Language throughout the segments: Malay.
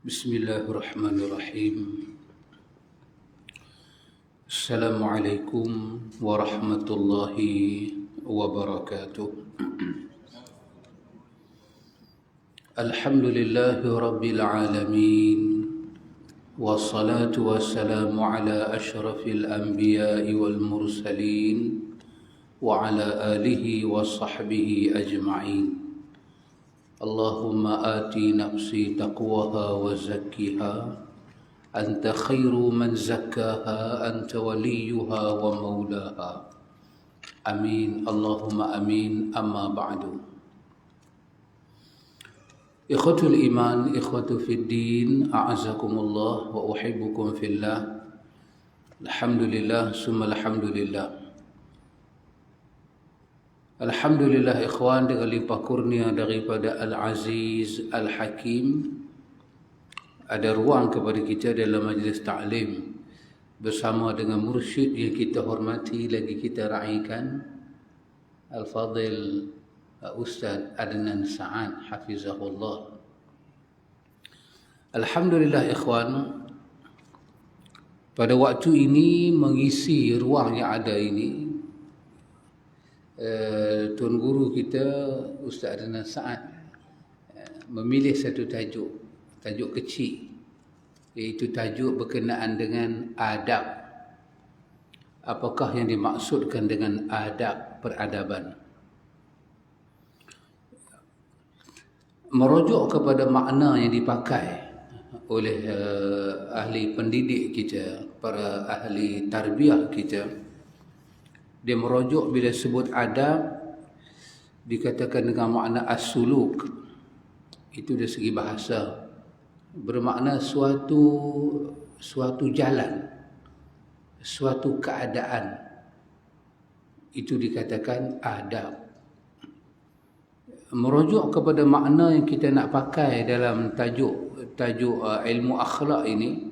Bismillahirrahmanirrahim. Assalamualaikum warahmatullahi wabarakatuh. Alhamdulillahi rabbil alamin. Wassalatu wassalamu ala ashrafil anbiya'i wal mursalin wa ala alihi wa sahbihi ajma'in. Allahumma ati nafsi taqwaha wa zakkiha anta khairu man zakkaha anta waliyuha wa maulaha. Amin. Allahumma amin. Amma ba'du. Ikhwatul iman, ikhwatu fid din, a'azakumullah wa uhibbukum fillah. Alhamdulillah, summa alhamdulillah. Alhamdulillah ikhwan, dengan limpah kurnia daripada Al-Aziz Al-Hakim, ada ruang kepada kita dalam majlis ta'lim bersama dengan mursyid yang kita hormati lagi kita raikan, Al-Fadil Ustaz Adnan Sa'ad hafizahullah. Alhamdulillah ikhwan, pada waktu ini mengisi ruang yang ada ini, Tuan Guru kita Ustaz Adnan Sa'ad memilih satu tajuk kecil, iaitu tajuk berkenaan dengan adab. Apakah yang dimaksudkan dengan adab peradaban? Merujuk kepada makna yang dipakai oleh ahli pendidik kita, para ahli tarbiyah kita. Dia merujuk bila sebut adab, dikatakan dengan makna as-suluk. Itu dari segi bahasa, bermakna suatu jalan, suatu keadaan. Itu dikatakan adab. Merujuk kepada makna yang kita nak pakai dalam tajuk ilmu akhlak ini,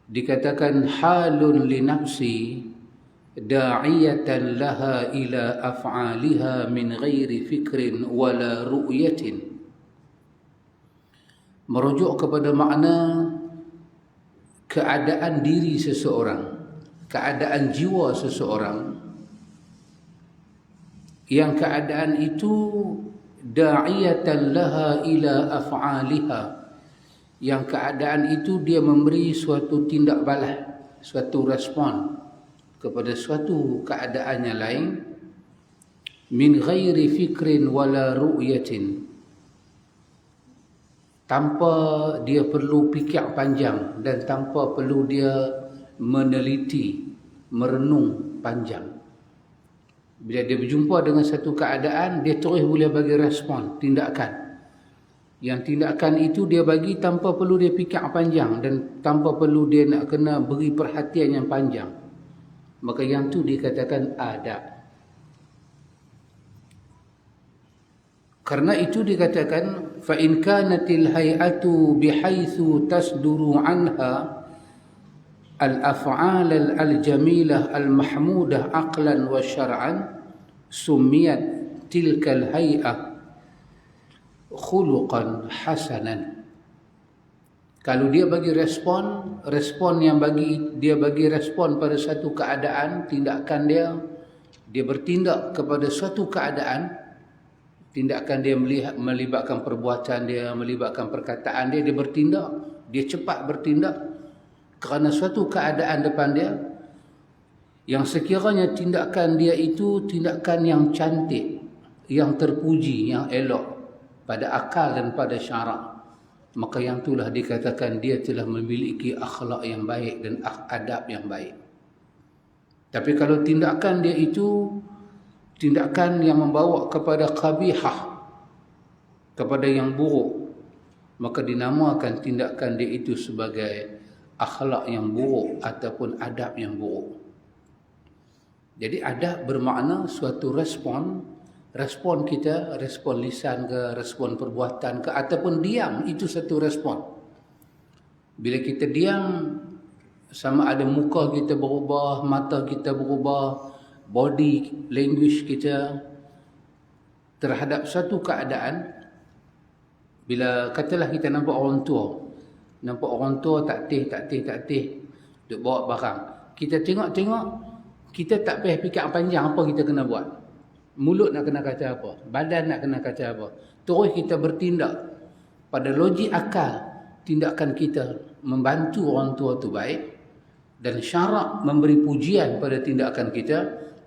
dikatakan halun li nafsi da'iyatan laha ila af'aliha min ghairi fikrin wala ru'yatin. Merujuk kepada makna keadaan diri seseorang, keadaan jiwa seseorang, yang keadaan itu da'iyatan laha ila af'aliha, yang keadaan itu dia memberi suatu tindak balas, suatu respon kepada suatu keadaan yang lain, min ghairi fikrin wala ru'yatin, tanpa dia perlu fikir panjang dan tanpa perlu dia meneliti, merenung panjang. Bila dia berjumpa dengan satu keadaan, dia terus boleh bagi respon, tindakan. Yang tindakan itu dia bagi tanpa perlu dia fikir panjang dan tanpa perlu dia nak kena beri perhatian yang panjang. Maka yang tu dikatakan adab. Karena itu dikatakan fa in kanatil hay'atu bihaitsu tasduru anha al-af'al al-jamilah al-mahmudah aqlan wa syar'an summiyat tilkal hay'ah khuluqan hasanan. Kalau dia bagi respon yang dia bagi respon pada satu keadaan, tindakan dia bertindak kepada suatu keadaan, tindakan dia melibatkan perbuatan dia, melibatkan perkataan dia bertindak, dia cepat bertindak kerana suatu keadaan depan dia, yang sekiranya tindakan dia itu tindakan yang cantik, yang terpuji, yang elok pada akal dan pada syarak, maka yang itulah dikatakan dia telah memiliki akhlak yang baik dan adab yang baik. Tapi kalau tindakan dia itu tindakan yang membawa kepada qabihah, kepada yang buruk, maka dinamakan tindakan dia itu sebagai akhlak yang buruk ataupun adab yang buruk. Jadi adab bermakna suatu respon kita, respon lisan ke, respon perbuatan ke, ataupun diam, itu satu respon. Bila kita diam, sama ada muka kita berubah, mata kita berubah, body language kita terhadap satu keadaan. Bila katalah kita nampak orang tua, Nampak orang tua tak teh, duk bawa barang. Kita tengok-tengok, kita tak payah fikir panjang apa kita kena buat. Mulut nak kena kata apa, badan nak kena kata apa. Terus kita bertindak. Pada logik akal, tindakan kita membantu orang tua tu baik, dan syarak memberi pujian pada tindakan kita,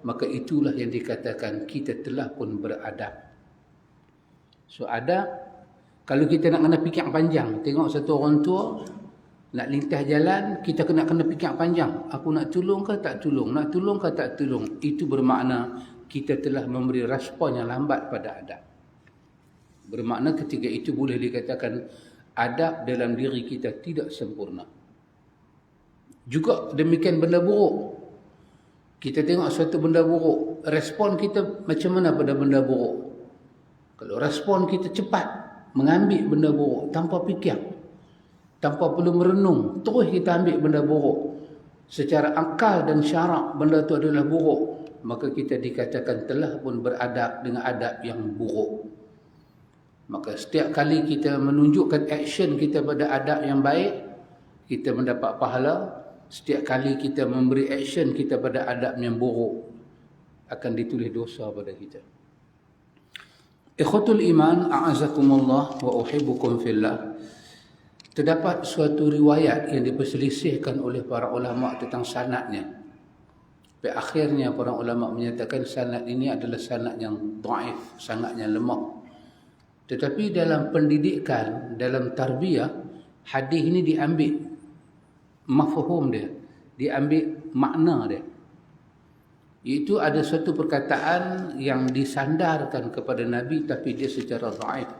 maka itulah yang dikatakan kita telah pun beradab. So adab, kalau kita nak kena fikir panjang, tengok satu orang tua nak lintas jalan, kita kena fikir panjang. Aku nak tolong ke tak tolong? Nak tolong ke tak tolong? Itu bermakna kita telah memberi respon yang lambat pada adab. Bermakna ketika itu boleh dikatakan adab dalam diri kita tidak sempurna. Juga demikian benda buruk. Kita tengok suatu benda buruk, respon kita macam mana pada benda buruk? Kalau respon kita cepat mengambil benda buruk tanpa fikir, tanpa perlu merenung, terus kita ambil benda buruk, secara akal dan syarak benda itu adalah buruk, maka kita dikatakan telah pun beradab dengan adab yang buruk. Maka setiap kali kita menunjukkan action kita pada adab yang baik, kita mendapat pahala. Setiap kali kita memberi action kita pada adab yang buruk, akan ditulis dosa pada kita. Ikhwatul iman, a'azakumullah wa uhibbukum fillah. Terdapat suatu riwayat yang diperselisihkan oleh para ulama tentang sanadnya. Sampai akhirnya para ulama menyatakan sanad ini adalah sanad yang dhaif, sangatnya lemah. Tetapi dalam pendidikan, dalam tarbiyah, hadis ini diambil mafhum dia, diambil makna dia. Itu ada satu perkataan yang disandarkan kepada Nabi tapi dia secara dhaif.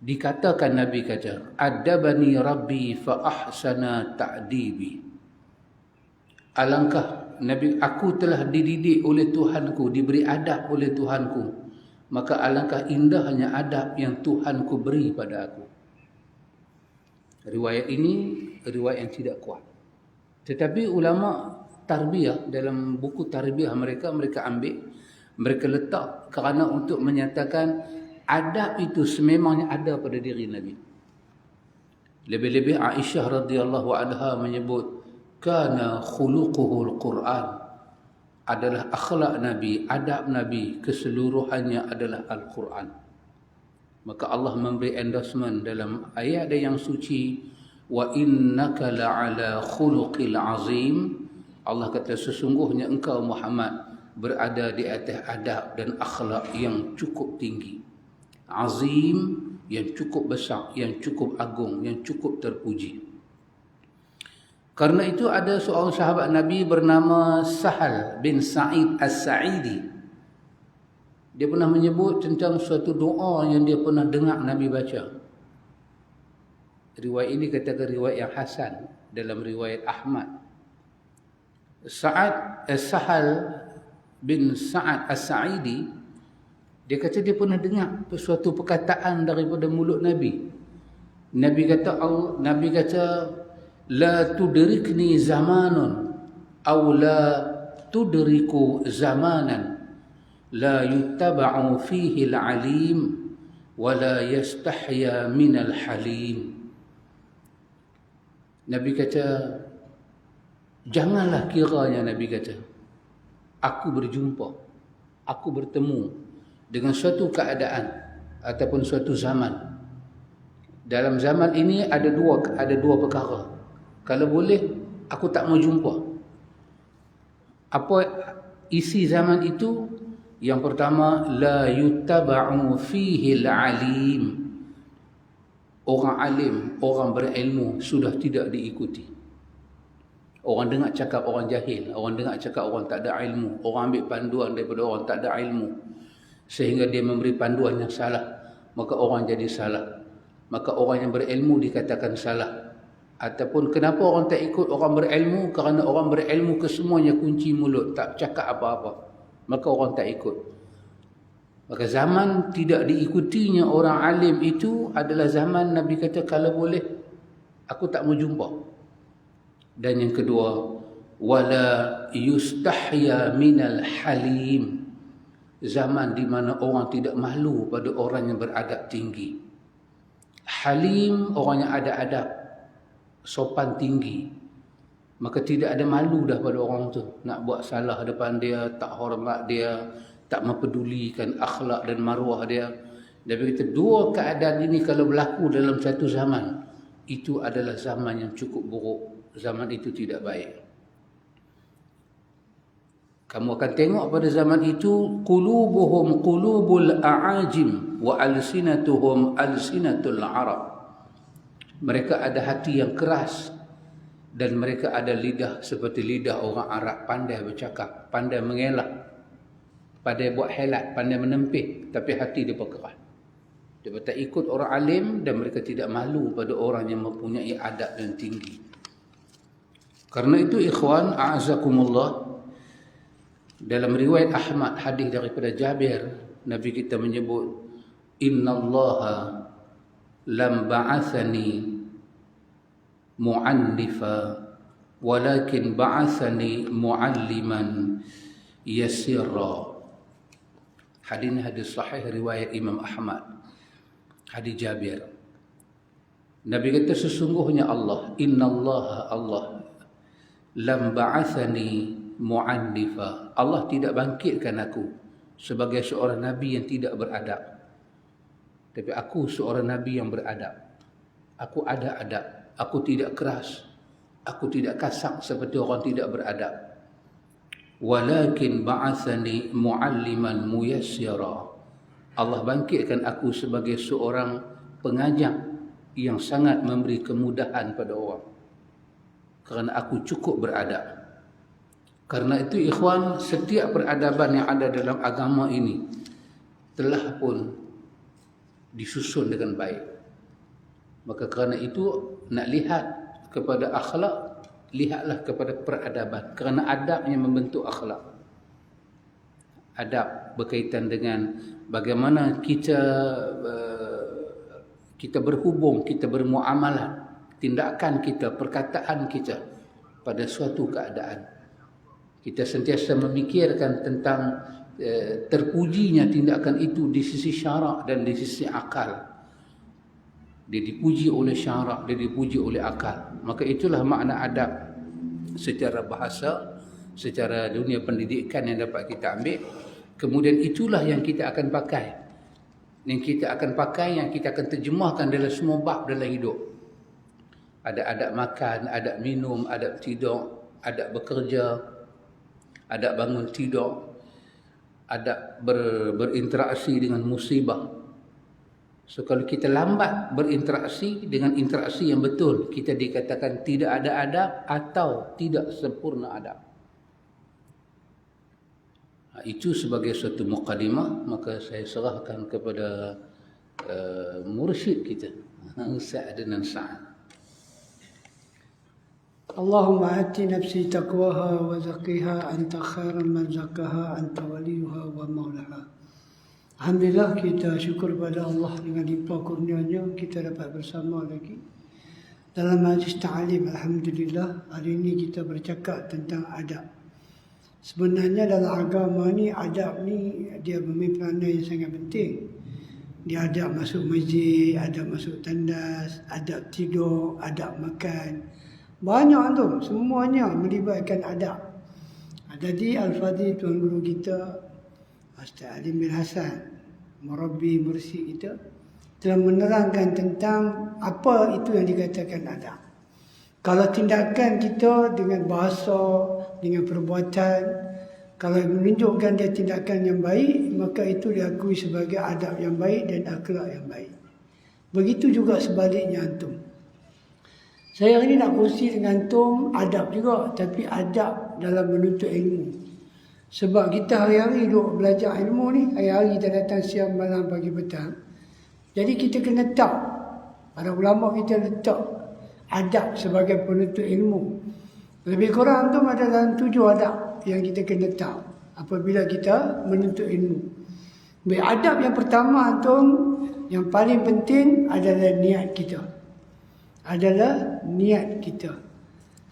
Dikatakan Nabi kata, "Adabani Rabbi fa ahsana ta'dibi." Alangkah Nabi, aku telah dididik oleh Tuhanku, diberi adab oleh Tuhanku, maka alangkah indahnya adab yang Tuhanku beri pada aku. Riwayat ini riwayat yang tidak kuat. Tetapi ulama tarbiyah dalam buku tarbiyah mereka ambil, mereka letak kerana untuk menyatakan adab itu sememangnya ada pada diri Nabi. Lebih-lebih Aisyah radhiyallahu anha menyebut kana khuluquhul Quran, adalah akhlak Nabi, adab Nabi keseluruhannya adalah Al-Quran. Maka Allah memberi endorsement dalam ayat yang suci, wa innaka la'ala khuluqil azim. Allah kata sesungguhnya engkau Muhammad berada di atas adab dan akhlak yang cukup tinggi. Azim, yang cukup besar, yang cukup agung, yang cukup terpuji. Karena itu ada seorang sahabat Nabi bernama Sahal bin Sa'id As-Sa'idi. Dia pernah menyebut tentang suatu doa yang dia pernah dengar Nabi baca. Riwayat ini katakan riwayat yang hasan dalam riwayat Ahmad. Sahal bin Sa'ad As-Sa'idi, dia kata dia pernah dengar suatu perkataan daripada mulut Nabi. Nabi kata la tudrikni zamanun aw la tudriku zamanan la yuttaba'u fihi al-alim wa la yastahya min al-halim. Nabi kata, janganlah kiranya, Nabi kata, aku berjumpa, aku bertemu dengan suatu keadaan ataupun suatu zaman. Dalam zaman ini ada dua perkara. Kalau boleh, aku tak mau jumpa. Apa isi zaman itu? Yang pertama, la yuttaba'u fihi al-alim. Orang alim, orang berilmu sudah tidak diikuti. Orang dengar cakap orang jahil, orang dengar cakap orang tak ada ilmu, orang ambil panduan daripada orang tak ada ilmu, sehingga dia memberi panduan yang salah, maka orang jadi salah. Maka orang yang berilmu dikatakan salah. Ataupun kenapa orang tak ikut orang berilmu? Kerana orang berilmu kesemuanya kunci mulut, tak cakap apa-apa, maka orang tak ikut. Maka zaman tidak diikutinya orang alim itu adalah zaman Nabi kata kalau boleh aku tak mau jumpa. Dan yang kedua, wala yustahya minal halim, zaman di mana orang tidak malu pada orang yang beradab tinggi. Halim, orang yang ada adab. sopan tinggi, maka tidak ada malu dah pada orang tu nak buat salah depan dia, tak hormat dia, tak mempedulikan akhlak dan maruah dia. Dan begitu dua keadaan ini kalau berlaku dalam satu zaman, itu adalah zaman yang cukup buruk. Zaman itu tidak baik. Kamu akan tengok pada zaman itu, qulubuhum qulubul a'ajim wa alsinatuhum alsinatul Arab. Mereka ada hati yang keras dan mereka ada lidah seperti lidah orang Arab, pandai bercakap, pandai mengelak, pandai buat helat, pandai menempih, tapi hati dia keras. Dia tak ikut orang alim dan mereka tidak malu pada orang yang mempunyai adab yang tinggi. Karena itu ikhwan a'azakumullah, dalam riwayat Ahmad hadis daripada Jabir, Nabi kita menyebut, innallaha lam ba'athani mu'allifa walakin ba'athani mu'alliman yasirra. Hadis ini hadis sahih riwayat Imam Ahmad, hadis Jabir. Nabi kata sesungguhnya Allah, innallaha Allah lam ba'athani mu'allifa. Allah tidak bangkitkan aku sebagai seorang Nabi yang tidak beradab. Tapi aku seorang Nabi yang beradab. Aku ada adab. Aku tidak keras. Aku tidak kasar seperti orang tidak beradab. Walakin ba'athani mu'alliman muyassira. Allah bangkitkan aku sebagai seorang pengajar yang sangat memberi kemudahan pada orang. Kerana aku cukup beradab. Karena itu ikhwan, setiap peradaban yang ada dalam agama ini telah pun disusun dengan baik. Maka kerana itu nak lihat kepada akhlak, lihatlah kepada peradaban. Kerana adab yang membentuk akhlak. Adab berkaitan dengan bagaimana kita berhubung, kita bermuamalah, tindakan kita, perkataan kita pada suatu keadaan. Kita sentiasa memikirkan tentang terpujinya tindakan itu di sisi syarak dan di sisi akal. Dia dipuji oleh syarak, dia dipuji oleh akal. Maka itulah makna adab secara bahasa, secara dunia pendidikan yang dapat kita ambil. Kemudian itulah yang kita akan pakai. Yang kita akan pakai, yang kita akan terjemahkan dalam semua bab dalam hidup. Ada adab makan, adab minum, adab tidur, adab bekerja, adab bangun tidur, adab berinteraksi dengan musibah. So kalau kita lambat berinteraksi dengan interaksi yang betul, kita dikatakan tidak ada adab atau tidak sempurna adab. Itu sebagai suatu muqaddimah, maka saya serahkan kepada mursyid kita, Ustaz Adnan Sa'ad. اللهم آت نفسي تقواها وزكها أنت خير من زكاها أنت وليها ومولاها. Alhamdulillah, kita syukur pada Allah dengan limpah kurnianya kita dapat bersama lagi dalam majlis ta'lim. Alhamdulillah, hari ini kita bercakap tentang adab. Sebenarnya dalam agama ni, adab ni dia mempunyai peranan yang sangat penting. Dia adab masuk masjid, adab masuk tandas, adab tidur, adab makan. Banyak tu, semuanya melibatkan adab. Jadi Al-Fadhil Tuan Guru kita, Ustaz Alim bin Hasan, Murabbi Mursyid kita, telah menerangkan tentang apa itu yang dikatakan adab. Kalau tindakan kita dengan bahasa, dengan perbuatan, kalau menunjukkan dia tindakan yang baik, maka itu diakui sebagai adab yang baik dan akhlak yang baik. Begitu juga sebaliknya antum. Saya hari ini nak kongsi dengan antum adab juga, tapi adab dalam menuntut ilmu. Sebab kita hari-hari duduk belajar ilmu ni, hari-hari kita datang siang, malam, pagi, petang. Jadi kita kena tahu, para ulama kita letak adab sebagai penuntut ilmu. Lebih kurang antum ada dalam 7 adab yang kita kena tahu apabila kita menuntut ilmu. Baik, adab yang pertama antum, yang paling penting adalah niat kita. Adalah niat kita.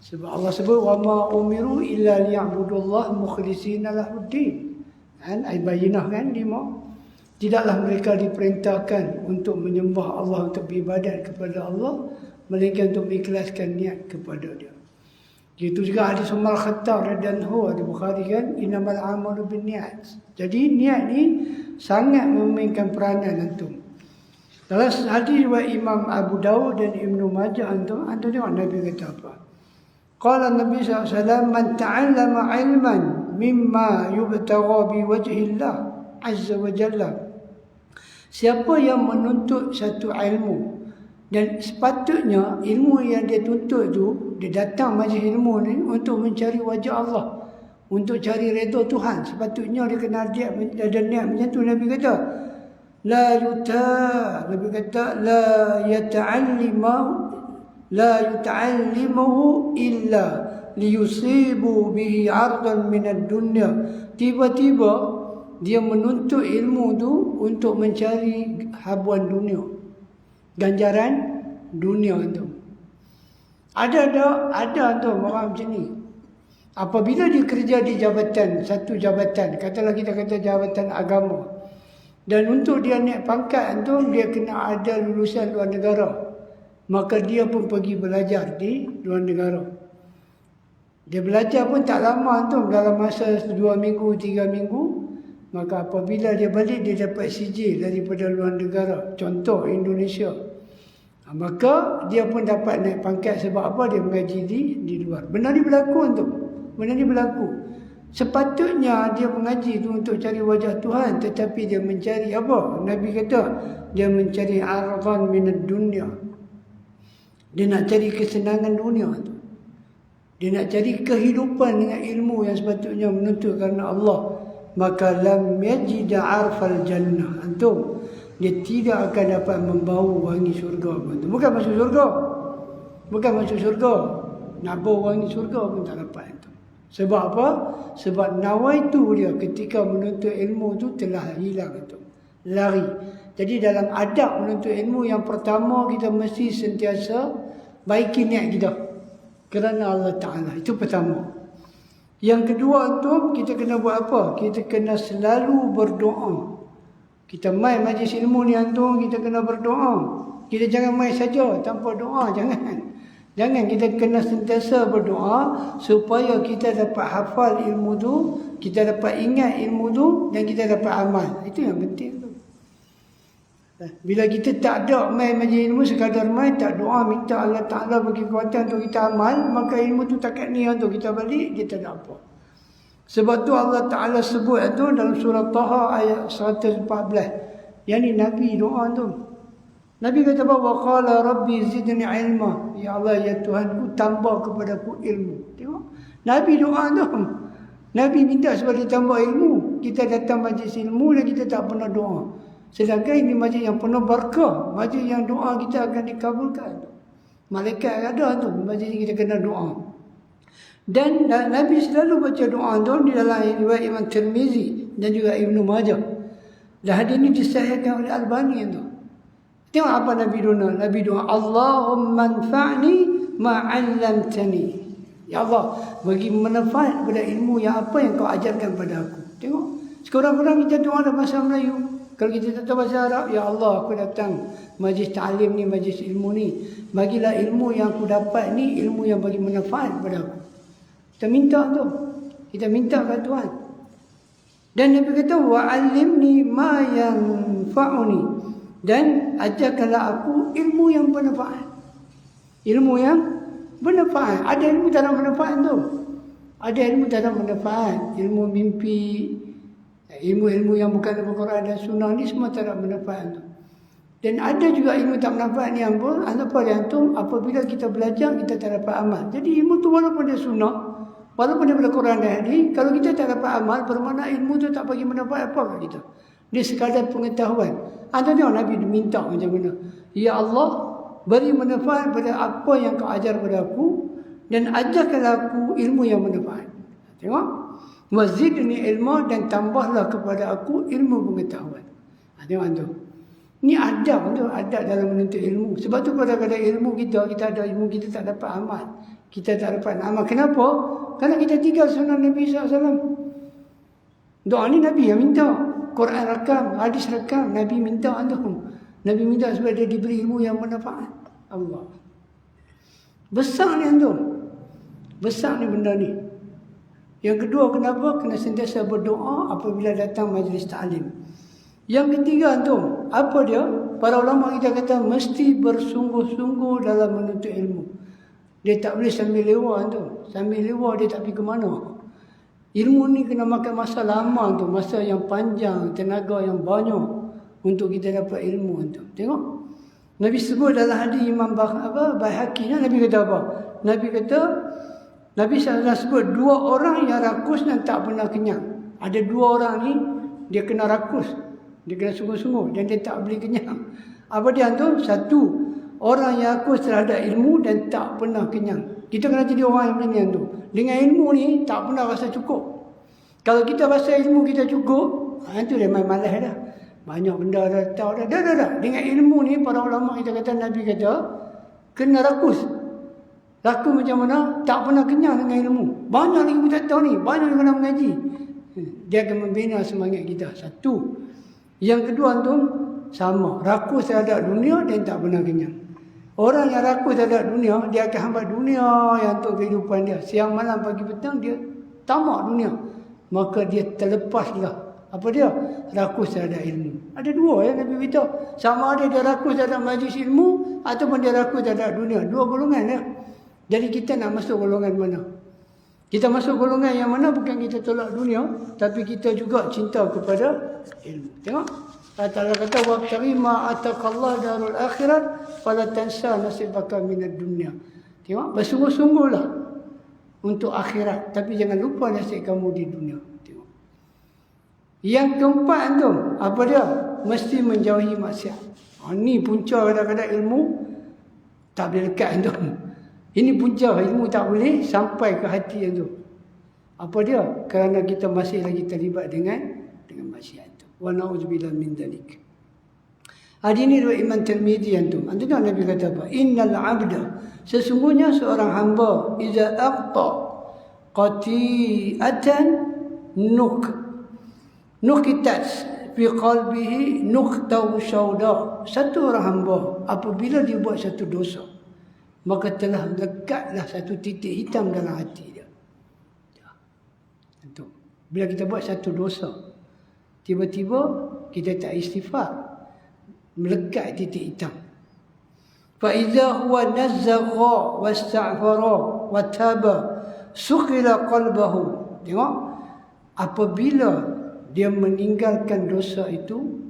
Sebab Allah sebut wa ma umiru illa liya'budullah mukhlishina lahuddin. Kan Al-Bayyinah kan 5. Tidaklah mereka diperintahkan untuk menyembah Allah, untuk beribadat kepada Allah melainkan untuk mengikhlaskan niat kepada dia. Itu juga hadis Umar Khattab radhiyallahu anhu di Bukhari kan, innamal amalu binniyat. Jadi niat ni sangat memainkan peranan antum. Dalam hadis riwayat Imam Abu Dawud dan Ibnu Majah antum tengok Nabi kata apa? Qala Nabi SAW, man ta'allama ilman mimma yubtagha bi wajhillah azza wa jalla. Siapa yang menuntut satu ilmu, dan sepatutnya ilmu yang dia tuntut tu, dia datang majlis ilmu ni untuk mencari wajah Allah, untuk cari redha Tuhan. Sepatutnya dia kena ada niat macam tu. Nabi kata, Nabi kata la yuta'allimuhu illa liyusibu bihi 'ardan minad dunya. Tiba-tiba dia menuntut ilmu tu untuk mencari habuan dunia, ganjaran dunia tu. Ada tu orang macam ni. Apabila dia kerja di jabatan, satu jabatan, katalah kita kata jabatan agama, dan untuk dia naik pangkat tu dia kena ada lulusan luar negara, maka dia pun pergi belajar di luar negara. Dia belajar pun tak lama tu, dalam masa 2 minggu, 3 minggu, maka apabila dia balik dia dapat sijil daripada luar negara, contoh Indonesia, maka dia pun dapat naik pangkat. Sebab apa? Dia mengaji di luar. Benda ni berlaku tu. Benda ni berlaku. Sepatutnya dia mengaji tu untuk cari wajah Tuhan, tetapi dia mencari apa? Nabi kata dia mencari ardan minad dunya. Dia nak cari kesenangan dunia tu. Dia nak cari kehidupan dengan ilmu yang sepatutnya menuntut kerana Allah. Maka lam yajid arfal jannah. Antum, dia tidak akan dapat membau wangi syurga pun. Bukan masuk syurga. Bukan masuk syurga. Nak bau wangi syurga pun tak dapat itu. Sebab apa? Sebab nawaitu dia ketika menuntut ilmu tu telah hilang itu. Lari. Jadi dalam adab menuntut ilmu, yang pertama kita mesti sentiasa baiki niat kita kerana Allah Ta'ala. Itu pertama. Yang kedua tu, kita kena buat apa? Kita kena selalu berdoa. Kita main majlis ilmu ni antum, kita kena berdoa. Kita jangan main saja tanpa doa, jangan. Jangan, kita kena sentiasa berdoa supaya kita dapat hafal ilmu tu, kita dapat ingat ilmu tu, dan kita dapat amal. Itu yang penting tu. Bila kita tak ada main majlis ilmu, sekadar main, tak doa, minta Allah Ta'ala bagi kekuatan untuk kita amal, maka ilmu tu takat ni untuk kita balik, kita tak apa. Sebab tu Allah Ta'ala sebut tu dalam surah Taha ayat 114. Yang ni Nabi doa tu. Nabi kata apa? Wa qala rabbi zidni ilma. Ya Allah, ya Tuhanku, tambah kepadaku ilmu. Tengok. Nabi doa tu. Nabi minta supaya ditambah ilmu. Kita datang majlis ilmu dan kita tak pernah doa. Sedangkan ini majlis yang penuh barakah. Majlis yang doa kita akan dikabulkan. Malaikat ada tu. Majlis kita kena doa. Dan Nabi selalu baca doa tu di dalam riwayat Imam Tirmizi dan juga Ibnu Majah. Dan hadis ini disahihkan oleh Albani tu. Tengok apa Nabi doa. Nabi doa, Allahumma anfa'ni ma'allamtani. Ya Allah, bagi manfaat pada ilmu yang apa yang kau ajarkan pada aku. Tengok. Sekurang-kurang kita doa dalam bahasa Melayu. Kalau kita tak tahu bahasa Arab, ya Allah, aku datang majlis ta'lim ni, majlis ilmu ni. Bagilah ilmu yang aku dapat ni, ilmu yang bagi manfaat pada aku. Kita minta tu. Kita minta kepada Tuhan. Dan Nabi kata, wa'allimni ma yanfa'uni. Dan ajarkanlah aku ilmu yang bermanfaat. Ilmu yang bermanfaat. Ada ilmu tak ada manfaat tu. Ada ilmu tak ada manfaat. Ilmu mimpi, ilmu-ilmu yang bukan dalam Quran dan Sunnah ni semua tak ada manfaat tu. Dan ada juga ilmu tak manfaat ni apa yang tu, apabila kita belajar kita tak dapat amal. Jadi ilmu tu walaupun dia Sunnah, walaupun daripada Quran dan hadis, kalau kita tak dapat amal, bermakna ilmu tu tak bagi manfaat apa kat kita. Dia sekadar pengetahuan. Anda tengok Nabi minta macam mana. Ya Allah, beri manfaat pada apa yang kau ajar pada aku, dan ajarkanlah aku ilmu yang manfaat. Tengok. Wazidni ilmu, dan tambahlah kepada aku ilmu pengetahuan. Tengok tu. Ni adab tu, adab dalam menuntut ilmu. Sebab tu kadang-kadang ilmu kita ada ilmu, kita tak dapat amal. Kita tak dapat amal. Kenapa? Kerana kita tinggal sunnah Nabi SAW. Doa ni Nabi yang minta. Quran rakam, hadis rakam, Nabi minta tu. Nabi minta supaya dia diberi ilmu yang manfaat. Allah. Besar ni antum. Besar ni benda ni. Yang kedua, kenapa? Kena sentiasa berdoa apabila datang majlis ta'lim. Yang ketiga antum, apa dia? Para ulama kita kata mesti bersungguh-sungguh dalam menuntut ilmu. Dia tak boleh sambil lewat antum. Sambil lewat dia tak pergi ke mana. Ilmu ni kena makan masa lama tu, masa yang panjang, tenaga yang banyak untuk kita dapat ilmu antum. Tengok. Nabi sebut dalam hadis Imam Baihaqi, Nabi kata apa? Nabi SAW sebut dua orang yang rakus dan tak pernah kenyang. Ada dua orang ni dia kena rakus, dia kena sungguh-sungguh dan dia tak boleh kenyang. Apa dia antum? Satu, orang yang rakus terhadap ilmu dan tak pernah kenyang. Kita kena jadi orang yang macam ni antum. Dengan ilmu ni tak pernah rasa cukup. Kalau kita rasa ilmu kita cukup, itu dia main malas dah. Banyak benda dah tahu dah. Dah. Dengan ilmu ni para ulama kita kata, Nabi kata kena rakus. Rakus macam mana? Tak pernah kenyang dengan ilmu. Banyak lagi kita tahu ni, banyak lagi kena mengaji. Dia akan membina semangat kita. Satu. Yang kedua antum sama, rakus terhadap dunia dan tak pernah kenyang. Orang yang rakus terhadap dunia, dia akan hambat dunia yang untuk kehidupan dia. Siang malam pagi petang dia tamak dunia. Maka dia terlepaslah. Apa dia? Rakus terhadap ilmu. Ada dua ya Nabi beritahu. Sama ada dia rakus terhadap majlis ilmu ataupun dia rakus terhadap dunia. Dua golongan ya. Jadi kita nak masuk golongan mana? Kita masuk golongan yang mana? Bukan kita tolak dunia, tapi kita juga cinta kepada ilmu. Tengok. Allah Ta'ala kata, وَابْتَغِي مَا آتَاكَ اللَّهُ دَارُ الْآخِرَةِ فَلَا تَنْسَى نَصِيبَكَ مِنَ الدُّنْيَا. Tengok, bersungguh-sungguhlah untuk akhirat, tapi jangan lupa nasib kamu di dunia. Tengok. Yang keempat antum, apa dia? Mesti menjauhi maksiat. Ini punca kadang-kadang ilmu tak boleh dekat antum. Ini punca ilmu tak boleh sampai ke hati antum. Apa dia? Kerana kita masih lagi terlibat dengan maksiat. Wa na'udzubillah min dzalik. Hadis ini riwayat Imam Tirmizi antum. Antum tahu Nabi kata apa? Innal 'abda, sesungguhnya seorang hamba, iza aqta qati'atan nukitat fi qalbihi nuqtau sauda. Satu orang hamba apabila dia buat satu dosa, maka telah lekatlah satu titik hitam dalam hati dia. Antum, bila kita buat satu dosa, tiba-tiba kita tak istighfar, melekat titik hitam. Fa idza huwa nazzagha wasta'fara wa taba suqila qalbahu. Tengok, apabila dia meninggalkan dosa itu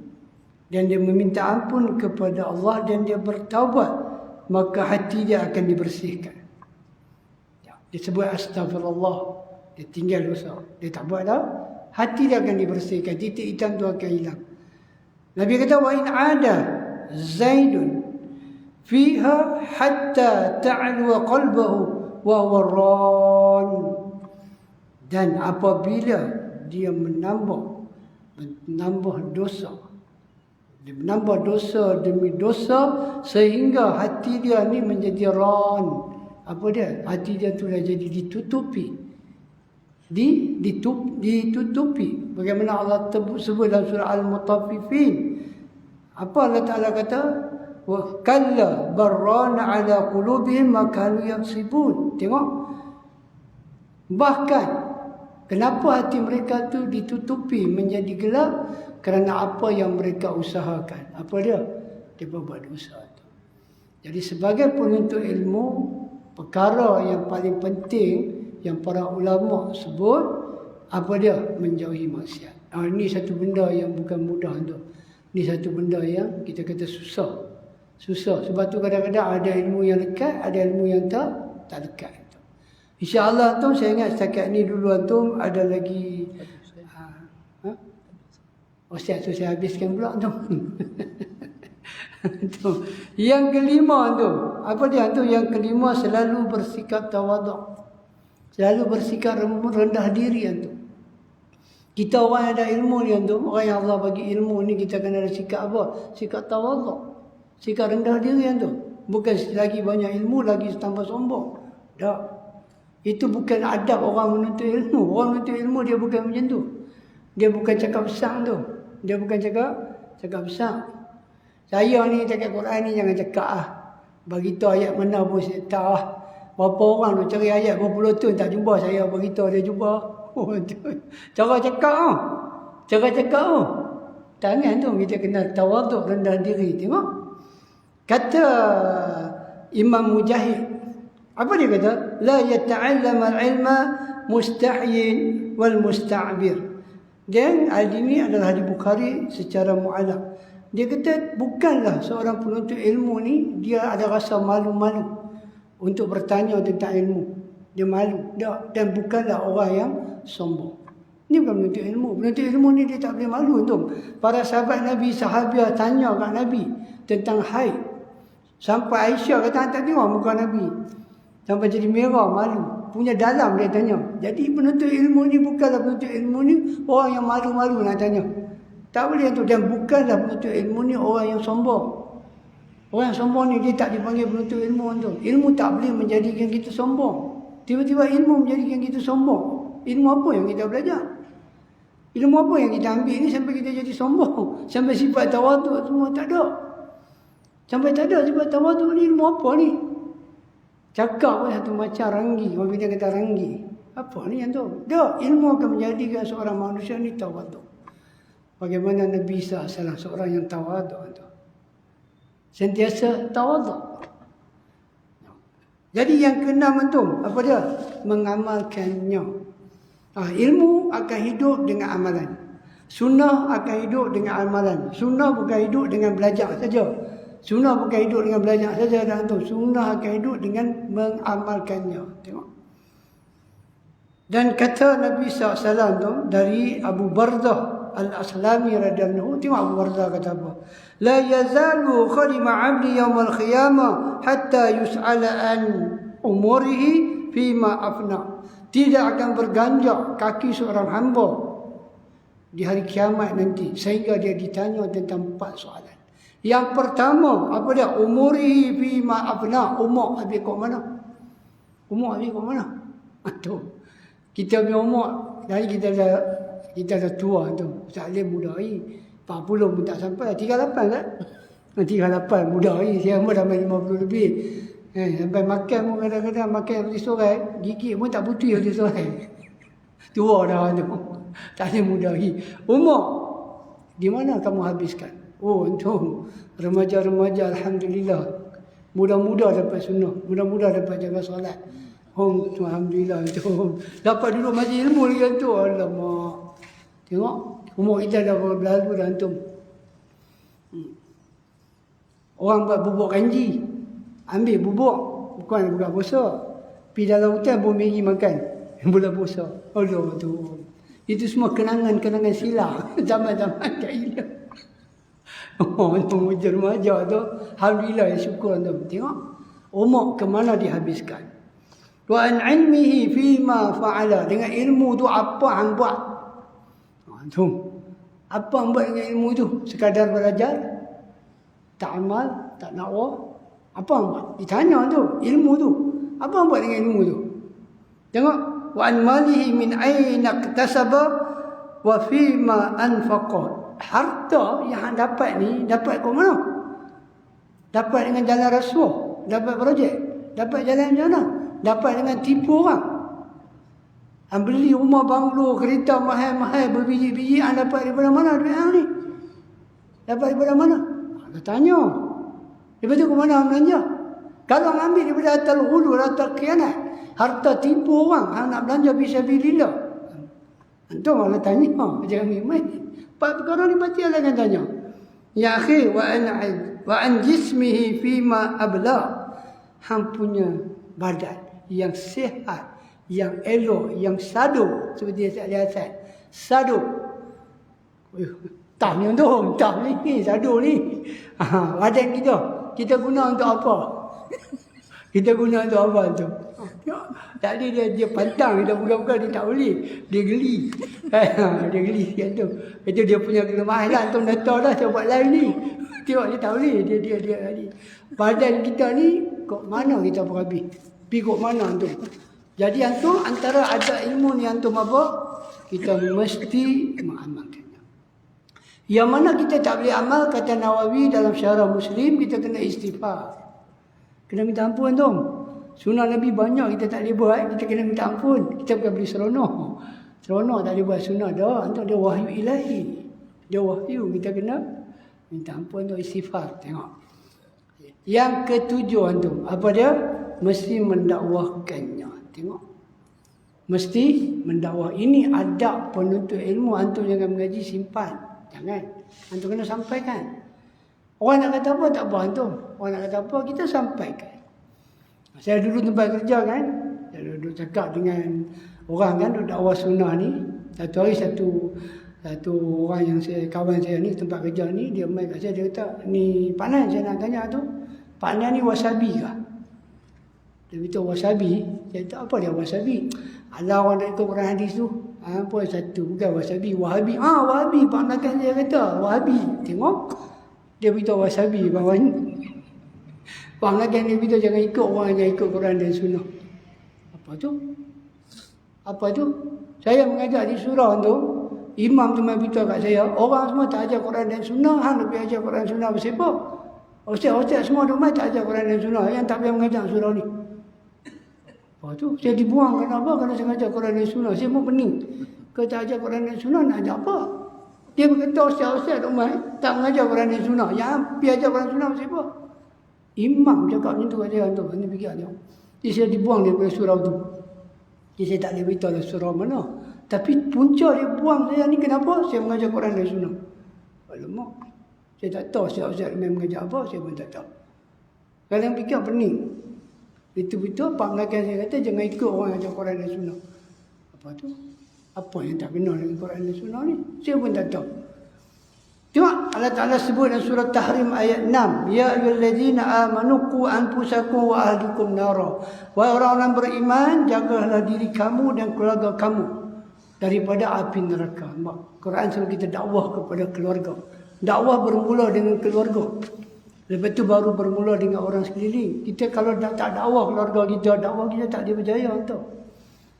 dan dia meminta ampun kepada Allah dan dia bertaubat, maka hati dia akan dibersihkan. Dia sebut astagfirullah, dia tinggal dosa, dia tak buat dah, hati dia akan dibersihkan, titik hitam tu akan hilang. Nabi kata, wa in ada zaidun fiha hatta ta'alwa qalbahu wa huwa ran. Dan apabila dia menambah dosa, dia menambah dosa demi dosa sehingga hati dia ni menjadi ran. Apa dia? Hati dia tu dah jadi ditutupi. Ditutupi. Bagaimana Allah sebut dalam surah Al-Mutaffifin. Apa Allah Ta'ala kata? Wa kalla barrana ala qulubihim ma kanu yaksibun. Tengok. Bahkan kenapa hati mereka tu ditutupi menjadi gelap? Kerana apa yang mereka usahakan. Apa dia? Dia buat dosa tu. Jadi sebagai penuntut ilmu, perkara yang paling penting yang para ulama sebut, apa dia? Menjauhi maksiat. Ini satu benda yang bukan mudah tu. Ini satu benda yang kita kata susah. Sebab tu kadang-kadang ada ilmu yang dekat, ada ilmu yang tak dekat. InsyaAllah tu saya ingat setakat ni dulu antum ada lagi. Ustaz tu saya habiskan pula tu. Yang kelima tu, apa dia tu? Yang kelima, selalu bersikap tawaduk. Selalu bersikap rendah diri tu. Kita orang yang ada ilmu ni tu, orang yang Allah bagi ilmu ni, kita kena ada sikap apa? Sikap tawaduk. Sikap rendah diri tu. Bukan lagi banyak ilmu lagi tambah sombong. Tak. Itu bukan adab orang menuntut ilmu. Orang menuntut ilmu dia bukan macam tu. Dia bukan cakap besar tu. Dia bukan cakap besar. Saya ni cakap Quran ni jangan cakap bagi tahu ayat mana pun saya tahu Berapa orang tu cari ayat berpuluh tahun tak jumpa, saya beritahu dia jumpa. Oh, cara cakap oh. Cara cakap oh. Tangan tu kita kena tawaduk, rendah diri. Tengok. Kata Imam Mujahid, apa dia kata? La yata'allam al-ilma mustahyin wal musta'bir. Dan hadis ini adalah hadis Bukhari secara mu'allaq. Dia kata bukanlah seorang penuntut ilmu ni dia ada rasa malu-malu untuk bertanya tentang ilmu. Dia malu. Dan bukanlah orang yang sombong. Ini bukan penuntut ilmu. Penuntut ilmu ni dia tak boleh malu tu. Para sahabat Nabi, sahabiah tanya kat Nabi tentang haid. Sampai Aisyah kata tak tengok muka Nabi. Sampai jadi merah, malu. Punya dalam dia tanya. Jadi penuntut ilmu ni bukanlah penuntut ilmu ni orang yang malu-malu nak tanya. Tak boleh tu. Dan bukanlah penuntut ilmu ni orang yang sombong. Orang yang sombong ni dia tak dipanggil penuntut ilmu tu. Ilmu tak boleh menjadikan kita sombong. Tiba-tiba ilmu menjadikan kita sombong. Ilmu apa yang kita belajar? Ilmu apa yang kita ambil ni sampai kita jadi sombong? Sampai sifat tawaduk semua tak ada. Sampai tak ada sifat tawaduk ni, ilmu apa ni? Cakap pun satu macam ranggi. Orang kita kata ranggi. Apa ni yang tu? Tak, ilmu akan menjadikan seorang manusia ni tawaduk. Bagaimana Nabi SAW seorang yang tawaduk tu. Sentiasa tawaduk. Jadi yang keenam tu, apa dia? Mengamalkannya. Ilmu akan hidup dengan amalan. Sunnah akan hidup dengan amalan. Sunnah bukan hidup dengan belajar saja. Sunnah bukan hidup dengan belajar saja. Dan tu sunnah akan hidup dengan mengamalkannya. Tengok. Dan kata Nabi SAW tu dari Abu Bardah Al-Aslami radhiyallahu anhu. Tengok Abu Bardah kata apa? La yazalu khadima 'abdi yawmal qiyamah hatta yus'ala an umurihi fima afna. Tidak akan berganjak kaki seorang hamba di hari kiamat nanti sehingga dia ditanya tentang 4 soalan. Yang pertama, apa dia? Umurihi fima afna. Umur habis kat mana? Umur habis kat mana? Tu. Kita punya umur, dari kita dah tua tu. Salim muda lagi. 40 pun tak sampai. 38 kan? 38 muda lagi. Saya pun dah main 50 lebih. Sampai makan pun kadang-kadang makan seperti sorai. Gigi pun tak putih seperti sorai. Tua dah tu. Tak ada muda lagi. Umur. Di mana kamu habiskan? Oh, tu. Remaja-remaja Alhamdulillah. Muda-muda dapat sunnah. Muda-muda dapat jaga solat. Tu Alhamdulillah tu. Dapat duduk majlis ilmu lagi tu. Alamak. Tengok. Umur kita dah berlalu dah antum. Orang buat bubuk kanji. Ambil bubuk. Bukan buka puasa. Pergi dalam hutan pun pergi makan. Bulan puasa. Allah tu. Itu semua kenangan-kenangan silam. Zaman-zaman jahiliah. Remaja tu. Alhamdulillah ya syukur tu. Tengok. Umur ke mana dihabiskan. Wa an ilmihi fima fa'ala. Dengan ilmu tu apa hang buat. Tu. Apa hang buat dengan ilmu tu? Sekadar belajar? Tak amal? Tak dakwah? Apa hang buat? Ditanya tu. Ilmu tu. Apa hang buat dengan ilmu tu? Tengok. Wa an malihi min aina iktasaba wa fima anfaqa. Harta yang hang dapat ni, dapat kat mana? Dapat dengan jalan rasuah? Dapat projek? Dapat jalan macam mana? Dapat dengan tipu orang? Beli rumah banglo, kereta mahal-mahal, berbiji-biji, anda dapat daripada mana duit hang ni? Dapat daripada mana? Anda tanya. Lepas tu ke mana hang belanja? Kalau hang ambil daripada atal ghulul, atal khianat, harta tipu orang, hang nak belanja fisabilillah. Antum malah tanya, jangan main. Empat perkara ni pasti Allah akan tanya. Ya akhi, wa an jismihi fima abla. Hang punya badan yang sihat, yang elok, yang sadu, seperti saya lihat sadu. Tak ni tu, tak ni sadu ni. Badan kita guna untuk apa? Kita guna untuk apa tu? Tadi dia pantang, dia buka-buka dia tak boleh. Dia geli. Dia geli sikit tu. Itu dia punya kelemahan lah. Antum dah tahu dah saya buat live ni. Tengok dia tak boleh. Dia tadi. Badan kita ni kok mana kita berhabis? Pergi kok mana antum? Jadi antum antara ada ilmu ni antum apa? Kita mesti mengamalkannya. Yang mana kita tak boleh amal, kata Nawawi dalam Syarah Muslim, kita kena istighfar. Kena minta ampun antum. Sunnah Nabi banyak kita tak boleh buat. Kita kena minta ampun. Kita bukan beli seronok. Seronok tak boleh buat sunnah dah. Antum dia wahyu ilahi. Dia wahyu. Kita kena minta ampun tu istighfar. Tengok. Yang ketujuh antum. Apa dia? Mesti mendakwahkannya. Tengok. Mesti mendakwah. Ini adab penuntut ilmu. Antum jangan mengaji simpan. Jangan. Antum kena sampaikan. Orang nak kata apa tak apa antum. Orang nak kata apa kita sampaikan. Saya dulu tempat kerja kan. Saya duduk cakap dengan orang kan. Duduk dakwah sunnah ni. Satu hari satu orang yang kawan saya ni tempat kerja ni. Dia main kat saya. Dia kata ni Pak Nan saya nak tanya tu. Pak Nan ni wasabi kah? Dia beritahu wasabi. Saya kata apa dia wasabi? Alah orang nak ikut Quran hadis tu. Apa satu bukan wasabi. Wahabi. Wahabi. Pak Nan kan dia kata wahabi. Tengok. Dia beritahu wasabi bawah ni. Faham lagi dia beritahu jangan ikut orang yang ikut Quran dan Sunnah. Apa tu? Apa tu? Saya mengajar di surau tu. Imam tu main beritahu kat saya. Orang semua tak ajar Quran dan Sunnah. Han lebih ajar Quran dan Sunnah bersapa? Ustaz semua rumah tak ajar Quran dan Sunnah. Yang tak payah mengajar surau ni. Apa tu? Saya dibuang kenapa? Kerana saya ajar Quran dan Sunnah. Saya pun pening. Kalau tak ajar Quran dan Sunnah nak ajar apa? Dia berkata ustaz rumah tak mengajar Quran dan Sunnah. Yang pergi ajar Quran dan Sunnah bersapa? Imam cakap macam tu kat dia tu. Ini fikir dia. Jadi saya dibuang daripada surau tu. Jadi saya tak boleh beritahu lah surau mana. Tapi punca dia buang saya ni kenapa? Saya mengajar Quran dan Sunnah. Alamak. Saya tak tahu ustaz mengajar apa. Saya pun tak tahu. Kalau yang fikir pening. Betul-betul Pak Mengakan saya kata jangan ikut orang yang ajar Quran dan Sunnah. Apa tu? Apa yang tak kenal dengan Quran dan Sunnah ni? Saya pun tak tahu. Tengok Allah Ta'ala sebut dalam surah Tahrim ayat 6. Ya ayyuhallazina amanu qu anfusakum wa ahlikum nara. Wahai orang-orang beriman, jagalah diri kamu dan keluarga kamu daripada api neraka. Quran suruh kita dakwah kepada keluarga. Dakwah bermula dengan keluarga. Lepas tu baru bermula dengan orang sekeliling. Kita kalau tak dakwah keluarga kita, dakwah kita tak dipercaya untuk.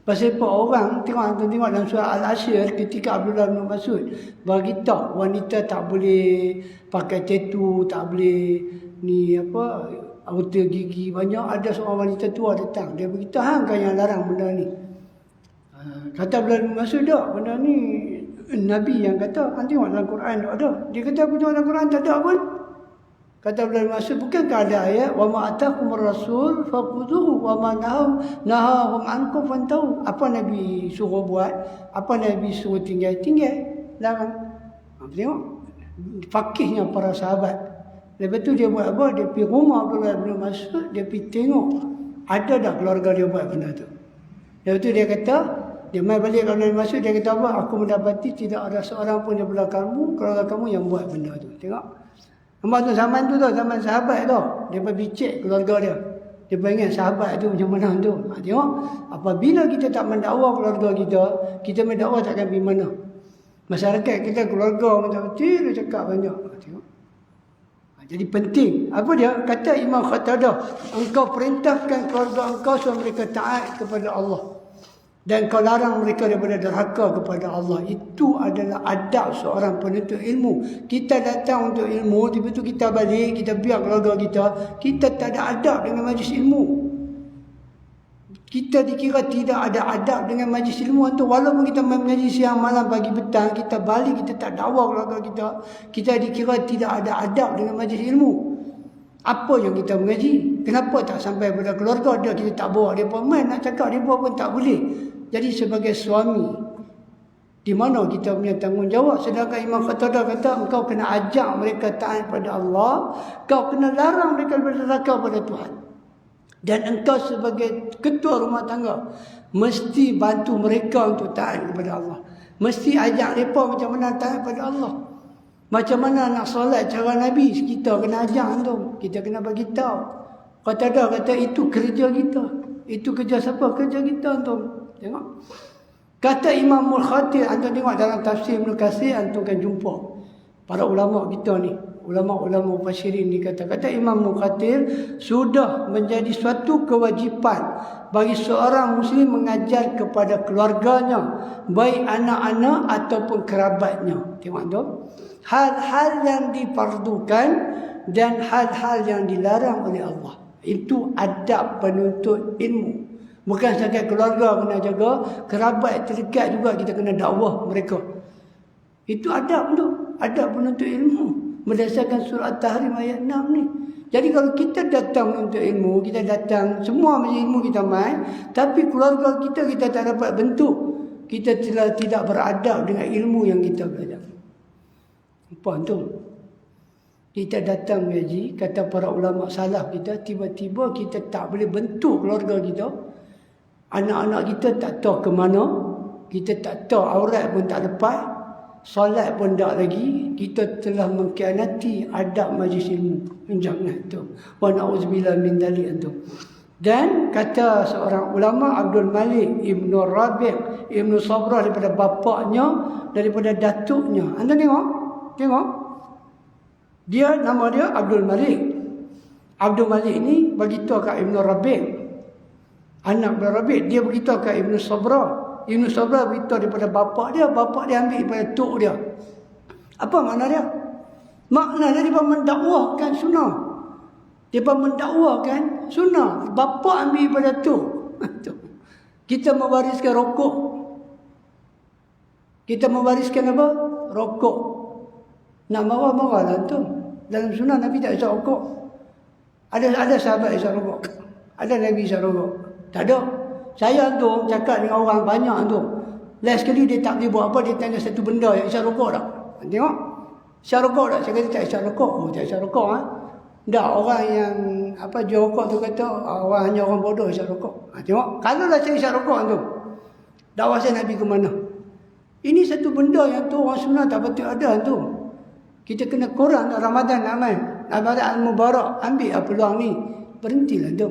Pasal apa orang tengok dalam surah Al-Asyr ketika Abdullah bin Mas'ud bagi tahu wanita tak boleh pakai tattoo, tak boleh ni apa auto gigi banyak. Ada seorang wanita tua datang, dia beritahu hang kan yang larang benda ni. Kata Abdullah bin Mas'ud dak benda ni Nabi yang kata, hang tengok dalam Quran tak ada. Dia kata aku tengok dalam Quran tak ada pun. Kata Abdullah bin Mas'ud, bukankah ada ayat wa ma atakumur rasul faquduhu wa ma nahahum ankum fantahu. Apa Nabi suruh buat, apa Nabi suruh tinggal larang. Tengok fakihnya para sahabat. Lepas tu dia buat apa? Dia pergi rumah Abdullah bin Mas'ud, dia pergi tengok ada dak keluarga dia buat benda tu. Lepas tu dia kata, dia mai balik Abdullah bin Mas'ud, dia kata apa? Aku mendapati tidak ada seorang pun di belakangmu, keluarga kamu yang buat benda tu. Tengok. Nampak tu zaman tu zaman sahabat tu. Dia pergi cek keluarga dia. Dia ingat sahabat tu macam mana tu. Tengok. Apabila kita tak mendakwa keluarga kita, kita mendakwa takkan pergi mana. Masyarakat kita keluarga macam betul dia cakap banyak. Tengok. Jadi penting. Apa dia? Kata Imam Qatadah, engkau perintahkan keluarga engkau supaya mereka taat kepada Allah. Dan kau larang mereka daripada derhaka kepada Allah. Itu adalah adab seorang penuntut ilmu. Kita datang untuk ilmu, tiba-tiba tu kita balik, kita biar keluarga kita. Kita tak ada adab dengan majlis ilmu. Kita dikira tidak ada adab dengan majlis ilmu. Walaupun kita mengaji siang, malam, pagi, petang, kita balik, kita tak dakwa keluarga kita. Kita dikira tidak ada adab dengan majlis ilmu. Apa yang kita mengaji? Kenapa tak sampai pada keluarga dia, kita tak bawa dia pun main, nak cakap dia pun tak boleh. Jadi sebagai suami, di mana kita punya tanggungjawab? Sedangkan Imam Qatadah kata, engkau kena ajak mereka taat pada Allah, kau kena larang mereka berderhaka pada Tuhan. Dan engkau sebagai ketua rumah tangga, mesti bantu mereka untuk taat kepada Allah. Mesti ajak mereka macam mana taat pada Allah. Macam mana nak solat cara Nabi, kita kena ajak tu. Kita kena bagi tahu. Qatadah kata itu kerja kita. Itu kerja siapa? Kerja kita tu. Tengok. Kata Imam Al-Khatib, antum tengok dalam tafsir Ibn Katsir, antum kan jumpa para ulama kita ni, ulama-ulama mufassirin ni kata Imam Al-Khatib, sudah menjadi suatu kewajipan bagi seorang muslim mengajar kepada keluarganya, baik anak-anak ataupun kerabatnya. Tengok tu. Hal-hal yang difardukan dan hal-hal yang dilarang oleh Allah. Itu adab penuntut ilmu. Bukan sahaja keluarga kena jaga, kerabat terdekat juga kita kena dakwah mereka. Itu adab tu, adab penuntut ilmu. Berdasarkan surah At-Tahrim ayat 6 ni. Jadi kalau kita datang menuntut ilmu, kita datang, semua macam ilmu kita main, tapi keluarga kita tak dapat bentuk. Kita tidak beradab dengan ilmu yang kita belajar. Apa tu? Kita datang mengaji, kata para ulama salaf kita, tiba-tiba kita tak boleh bentuk keluarga kita. Anak-anak kita tak tahu ke mana, kita tak tahu, aurat pun tak lepas, solat pun tak lagi. Kita telah mengkhianati adab majlis ilmu. Jangan tu. Wa na'udzubillah min dzalik tu. Dan kata seorang ulama, Abdul Malik Ibn Rabi' Ibn Sabrah, daripada bapaknya, daripada datuknya. Anda tengok. Dia, nama dia Abdul Malik. Abdul Malik ni beritahu kat Ibn Rabi', anak Ibn Rabi', dia beritahu kat Ibn Sabrah. Ibn Sabrah beritahu daripada bapak dia ambil daripada tok dia. Apa makna dia? Maknanya dia mendakwahkan sunnah. Dia mendakwahkan sunnah. Bapa ambil daripada tok. Kita mewariskan rokok. Kita mewariskan apa? Rokok. Nak marah-marah tu. Dalam sunnah Nabi tak isap rokok. Ada sahabat isap rokok. Ada Nabi isap rokok. Tak ada. Saya tu cakap dengan orang banyak tu. Last sekali dia tak boleh buat apa, dia tanya satu benda yang isap rokok tak? Tengok. Isap rokok tak? Saya kata tak isap rokok. Oh, tak isap rokok ha? Tak, orang yang jual rokok tu kata orang hanya orang bodoh isap rokok. Tengok. Kalau lah saya isap rokok tu, dakwah saya Nabi ke mana? Ini satu benda yang tu orang sunnah tak betul ada tu. Kita kena Quran Ramadan amal. Ramadan al-Mubarak. Ambil peluang ni. Berhentilah tu.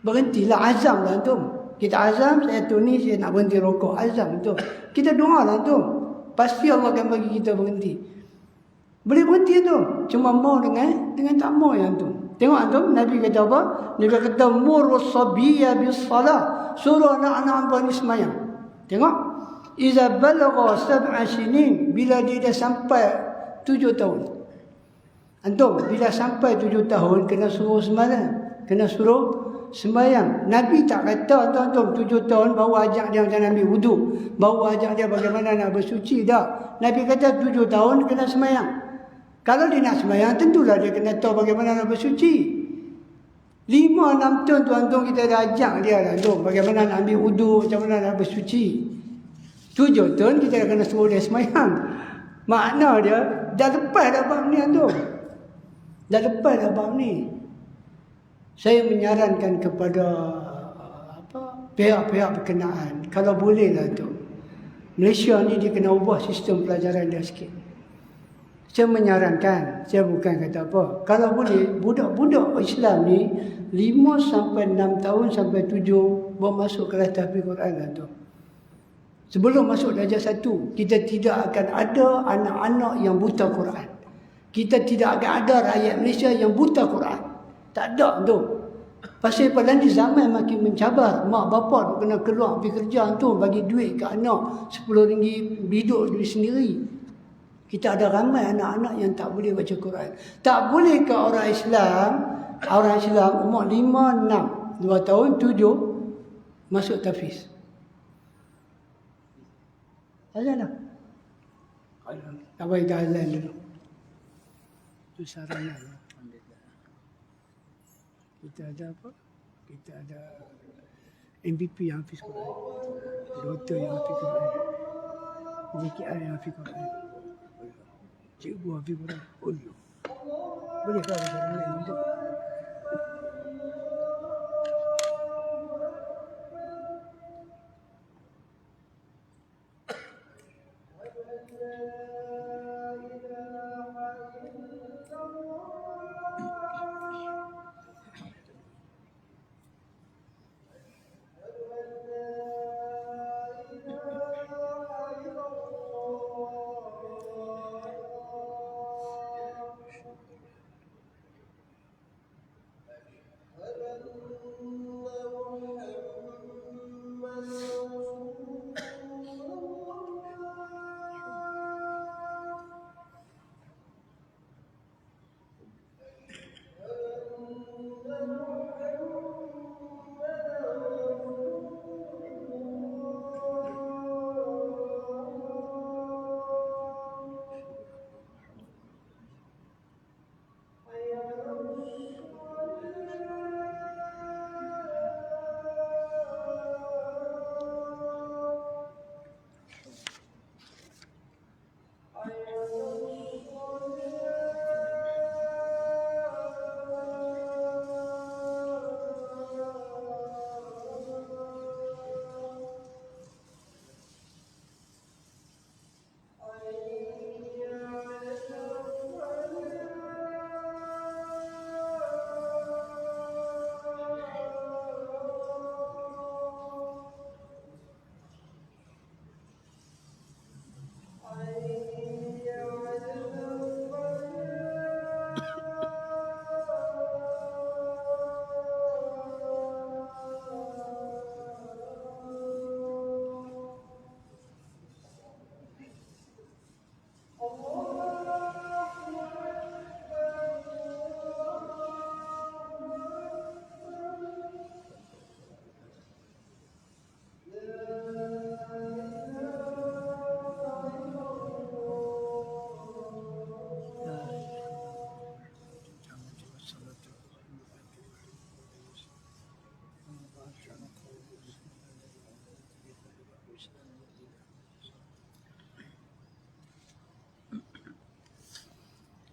Berhentilah, azam lah tu. Kita azam, saya tu ni saya nak berhenti rokok. Azam tu. Kita doa lah tu. Pasti Allah akan bagi kita berhenti. Boleh berhenti tu. Cuma mau dengan tak mau yang tu. Tengok tu, Nabi kata apa? Nabi kata murus sabiyya bis salah. Suruh anak-anak hamba ni semayang. Tengok. Iza balagha sab'a sinin, bila dia dah sampai 7 tahun. Antum, bila sampai 7 tahun kena suruh sembahyang. Kena suruh sembahyang. Nabi tak kata tuan-tuan 7 tahun baru ajak dia macam Nabi wudu, baru ajak dia bagaimana nak bersuci. Dah. Nabi kata 7 tahun kena sembahyang. Kalau dia nak sembahyang, tentulah dia kena tahu bagaimana nak bersuci. 5-6 tahun tuan-tuan kita dah ajak dia dah tu bagaimana nak ambil wudu, macam mana nak bersuci. 7 tahun kita dah kena suruh dia sembahyang. Makna dia dah lepas dah bab ni tu. Dah lepas dah bab ni. Saya menyarankan kepada pihak-pihak berkenaan, kalau boleh lah tu, Malaysia ni dia kena ubah sistem pelajaran dia sikit. Saya menyarankan, saya bukan kata apa, kalau boleh budak-budak Islam ni 5 sampai 6 tahun sampai 7 baru masuk kelas tahfiz Quran lah tu. Sebelum masuk darjah 1, kita tidak akan ada anak-anak yang buta Quran. Kita tidak akan ada rakyat Malaysia yang buta Quran. Tak ada tu. Pasal pada ni zaman makin mencabar. Mak bapak tu kena keluar pergi kerja tu, bagi duit ke anak RM10, hidup duit sendiri. Kita ada ramai anak-anak yang tak boleh baca Quran. Tak boleh ke orang Islam umur 5, 6, 2 tahun, 7 masuk tahfiz. Azan lah. Tak boleh dah azan dulu. Itu saranan. Kita ada apa? Kita ada MVP yang hafiz Quran. Doktor yang hafiz Quran. JKI yang hafiz Quran. Cikgu hafiz Quran. Boleh ke ada orang lain untuk?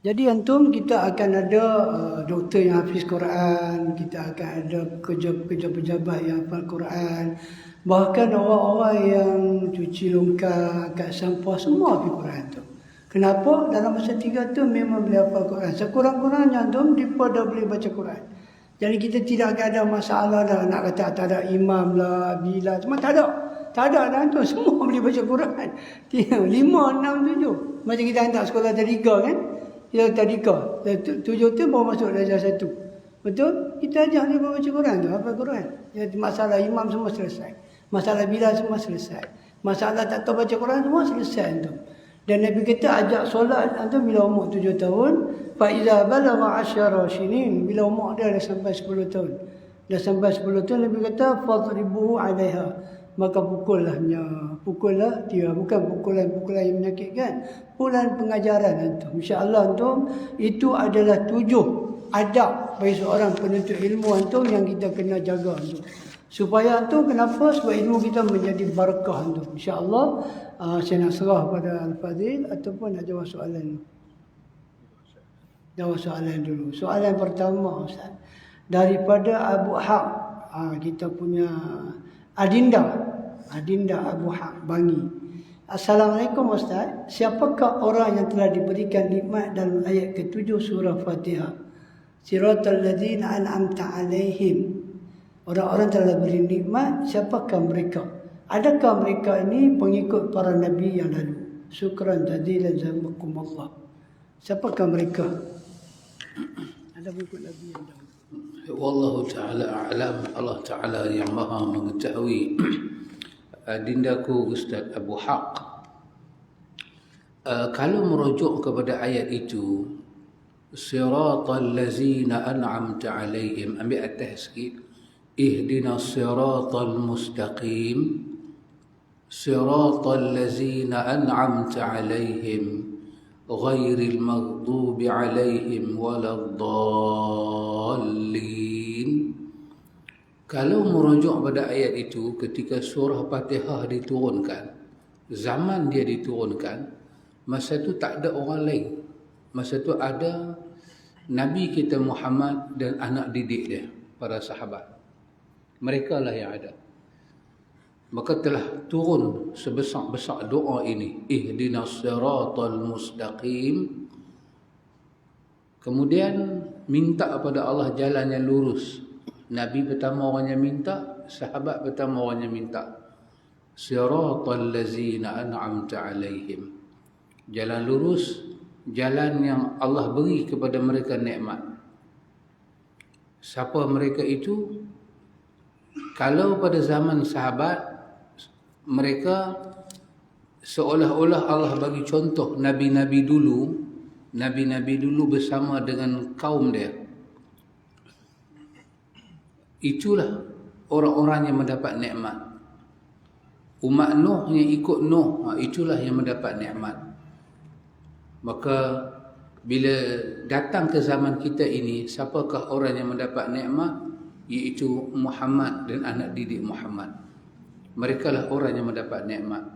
Jadi antum kita akan ada doktor yang hafiz Quran, kita akan ada kerja pejabat yang hafal Quran, bahkan orang-orang yang cuci longkang, kat sampah semua hafiz Quran tu. Kenapa? Dalam masa 3 tu memang boleh hafal Quran. Sekurang-kurangnya antum mereka dah boleh baca Quran. Jadi kita tidak akan ada masalah dah nak kata tak ada imam lah, bila semua tak ada. Tak ada dah antum semua boleh baca Quran. 5, 6, 7. Macam kita hantar sekolah tadika kan? Kita tadika. 7 tu baru masuk darjah 1. Betul? Kita ajar dia baca Quran tu, hafal Quran. Jadi masalah imam semua selesai. Masalah bila semua selesai. Masalah tak tahu baca Quran semua selesai antum. Dan Nabi kita ajak solat antum bila umur 7 tahun, fa iza balagha 10 sinin, bila umur dia dah sampai 10 tahun. Dah sampai 10 tahun Nabi kata fadribuhu 'alaiha. Maka pukullah dia, bukan pukulan yang menyakitkan, pukulan pengajaran antum. Insya-Allah antum itu adalah 7 adab bagi seorang penuntut ilmu antum yang kita kena jaga antum. Supaya antum kenapa? Sebab ilmu kita menjadi barakah antum. Insya-Allah saya nak serah pada Al-Fadhil ataupun nak jawab soalan. Jawab soalan dulu. Soalan pertama Ustaz. Daripada Abu Haq, kita punya Adinda Abu Haq Bangi. Assalamualaikum Ustaz. Siapakah orang yang telah diberikan nikmat dalam ayat ke-7 surah Fatihah? Siratal ladzina an'amta 'alaihim. Orang-orang telah beri nikmat, siapakah mereka? Adakah mereka ini pengikut para nabi yang lalu? Syukran jazilan jazakumullah. Siapakah mereka? Ada pengikut nabi yang lalu. Wallahu ta'ala a'lam. Allah Ta'ala yang maha mengetahui. Dindaku Ustaz Abu Haq, kalau merujuk kepada ayat itu, siratal lazina an'amta 'alaihim, ambil atas sikit, ihdinas siratal mustaqim, siratal lazina an'amta 'alaihim ghairil maghdubi 'alaihim waladdallin. Kalau merujuk pada ayat itu, ketika surah Fatihah diturunkan, zaman dia diturunkan, masa itu tak ada orang lain. Masa itu ada Nabi kita Muhammad dan anak didik dia, para sahabat. Mereka lah yang ada. Maka telah turun sebesar-besar doa ini, ihdinas siratal mustaqim. Kemudian minta kepada Allah jalan yang lurus. Nabi pertama orang yang minta, sahabat pertama orang yang minta. Siratal ladzina an'amta 'alaihim. Jalan lurus, jalan yang Allah beri kepada mereka nikmat. Siapa mereka itu? Kalau pada zaman sahabat, mereka seolah-olah Allah bagi contoh nabi-nabi dulu bersama dengan kaum dia. Itulah orang-orang yang mendapat nikmat. Umat Nuh yang ikut Nuh, itulah yang mendapat nikmat. Maka bila datang ke zaman kita ini, siapakah orang yang mendapat nikmat? Iaitu Muhammad dan anak didik Muhammad. Mereka lah orang yang mendapat nikmat.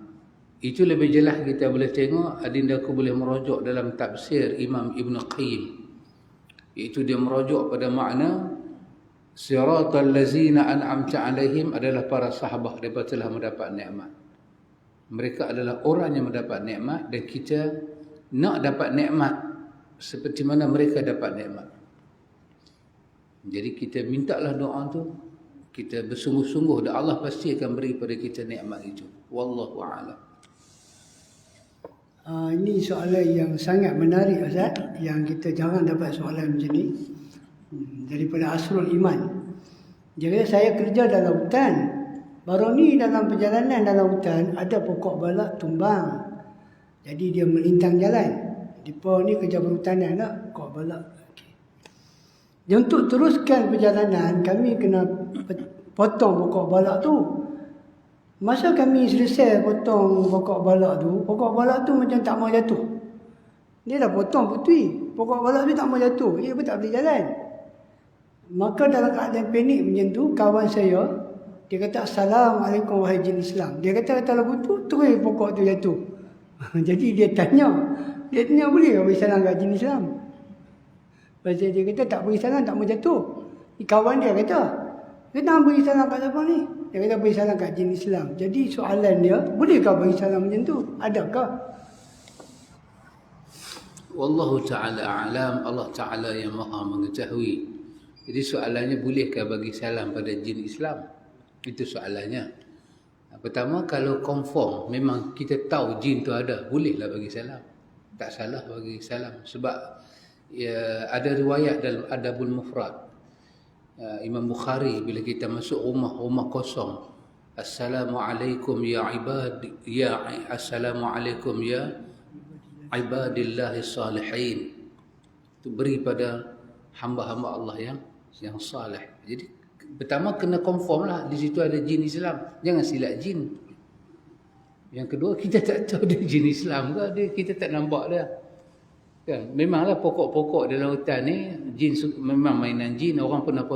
Itu lebih jelas kita boleh tengok, adindaku boleh merujuk dalam tafsir Imam Ibn Qayyim. Iaitu dia merujuk pada makna siratal ladzina an'amta 'alaihim adalah para sahabat mereka telah mendapat nikmat. Mereka adalah orang yang mendapat nikmat, dan kita nak dapat nikmat seperti mana mereka dapat nikmat. Jadi kita mintalah doa tu, kita bersungguh-sungguh, dan Allah pasti akan beri pada kita nikmat itu. Wallahu a'lam. Ini soalan yang sangat menarik Ustaz, yang kita jarang dapat soalan macam ni. Daripada Asrul Iman. Dia kata, saya kerja dalam hutan. Baru ni dalam perjalanan dalam hutan, ada pokok balak tumbang. Jadi dia melintang jalan. Depa ni kerja perhutanan lah, pokok balak. Okay. Dia untuk teruskan perjalanan, kami kena potong pokok balak tu. Masa kami selesai potong pokok balak tu macam tak mau jatuh. Dia dah potong putui, pokok balak tu tak mau jatuh, dia pun tak boleh jalan. Maka dalam keadaan panik macam tu, kawan saya, dia kata, Assalamualaikum wahai jin Islam. Dia kata lagu tu, terus pokok tu jatuh. Jadi dia tanya boleh ke bagi salam kat jin Islam? Pasal dia kata tak beri salam tak mau jatuh. Kawan dia kata, kenapa beri salam kat siapa ni? Dia kata beri salam kat jin Islam. Jadi soalan dia, bolehkah beri salam macam tu? Adakah? Wallahu ta'ala a'lam, Allah Ta'ala yang maha mengetahui. Jadi soalannya, bolehkah bagi salam pada jin Islam? Itu soalannya. Pertama, kalau confirm, memang kita tahu jin tu ada, bolehlah bagi salam. Tak salah bagi salam. Sebab ada riwayat dalam Adabul Mufrad. Imam Bukhari, bila kita masuk rumah kosong, Assalamualaikum ya ibad, Assalamualaikum ya ibadillahi salihin. Itu beri pada hamba-hamba Allah yang salih. Jadi pertama kena confirm lah di situ ada jin Islam. Jangan silap jin. Yang kedua, kita tak tahu dia jin Islam ke, kita tak nampak dia. Kan? Memanglah pokok-pokok dalam hutan ni jin memang mainan jin. Orang pernah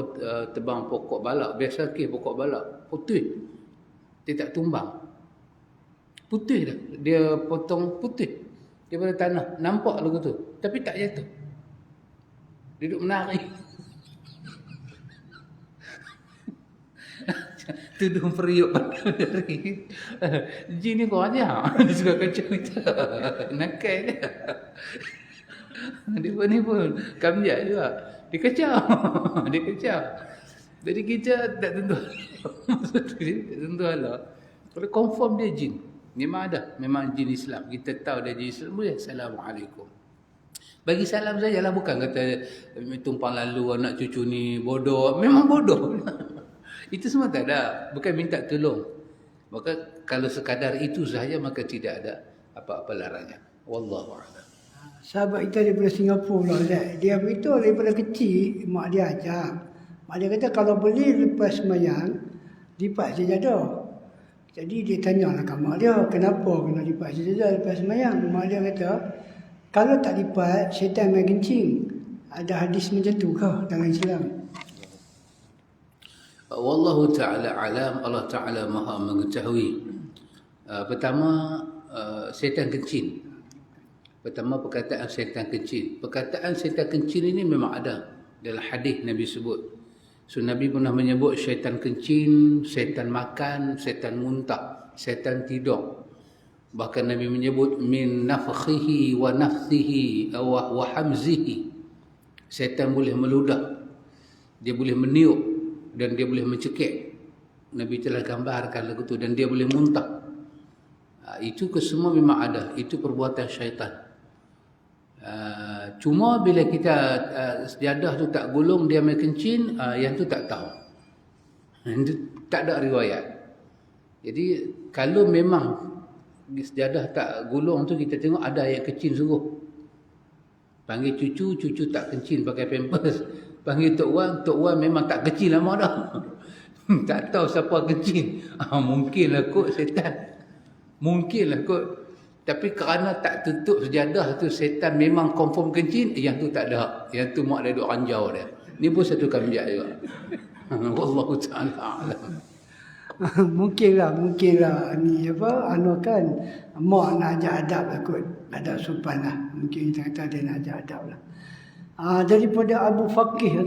tebang pokok balak, biasa pokok balak putih. Dia tak tumbang. Putih dah. Dia potong putih daripada tanah. Nampak lagu tu. Tapi tak jatuh. Dia duduk menari. Tudung periuk dari. Jin ni kau aja. Dia suka kacau kita. Nakal dia. Dia pun kamjat juga. Dia kacau. Jadi kita tak tentu. Tak tentu Allah. Kalau confirm dia jin. Memang ada. Memang jin Islam. Kita tahu dia jin Islam. Boleh. Assalamualaikum. Bagi salam sajalah. Bukan kata tumpang lalu anak cucu ni bodoh. Memang bodoh. Itu semua tak ada. Bukan minta tolong. Maka kalau sekadar itu sahaja, maka tidak ada apa-apa larangan. Wallahu'alam. Sahabat kita daripada Singapura lah. Dia beritahu daripada kecil, mak dia ajar. Mak dia kata kalau boleh lepas semayang, lipat sejadah. Jadi dia tanyalah kat mak dia, kenapa kena lipat sejadah lepas semayang? Mak dia kata, kalau tak lipat, syaitan main kencing. Ada hadis macam tu ke dalam Islam? Wallahu ta'ala alam, Allah Ta'ala maha mengetahui. Pertama, syaitan kencing. Pertama, perkataan syaitan kencing. Perkataan syaitan kencing ini memang ada dalam hadis Nabi sebut. So Nabi pernah menyebut syaitan kencing, syaitan makan, syaitan muntah, syaitan tidur. Bahkan Nabi menyebut min nafkhihi wa nafthihi wa hamzihi. Syaitan boleh meludah, dia boleh meniup, dan dia boleh mencekik. Nabi telah gambarkan lagu tu. Dan dia boleh muntah. Itu kesemua memang ada. Itu perbuatan syaitan. Cuma bila kita sejadah tu tak gulung, dia main kencing, yang tu tak tahu. Tak ada riwayat. Jadi kalau memang sejadah tak gulung tu, kita tengok ada yang kencing sungguh. Panggil cucu tak kencing pakai pampers. Panggil Tok Wan memang tak kecil lama dah. Tak tahu siapa kecil. Mungkinlah kot setan. Mungkinlah kot. Tapi kerana tak tutup sejadah tu, setan memang confirm kencing, yang tu tak ada. Yang tu mak dia duduk ranjau dia. Ni pun satu kamjat juga. Wallahu ta'ala a'lam. Mungkinlah ni apa, kan mak nak ajar adab lah kot. Adab sopan lah. Mungkin kita kata dia nak ajar adab lah. Daripada Abu Faqih,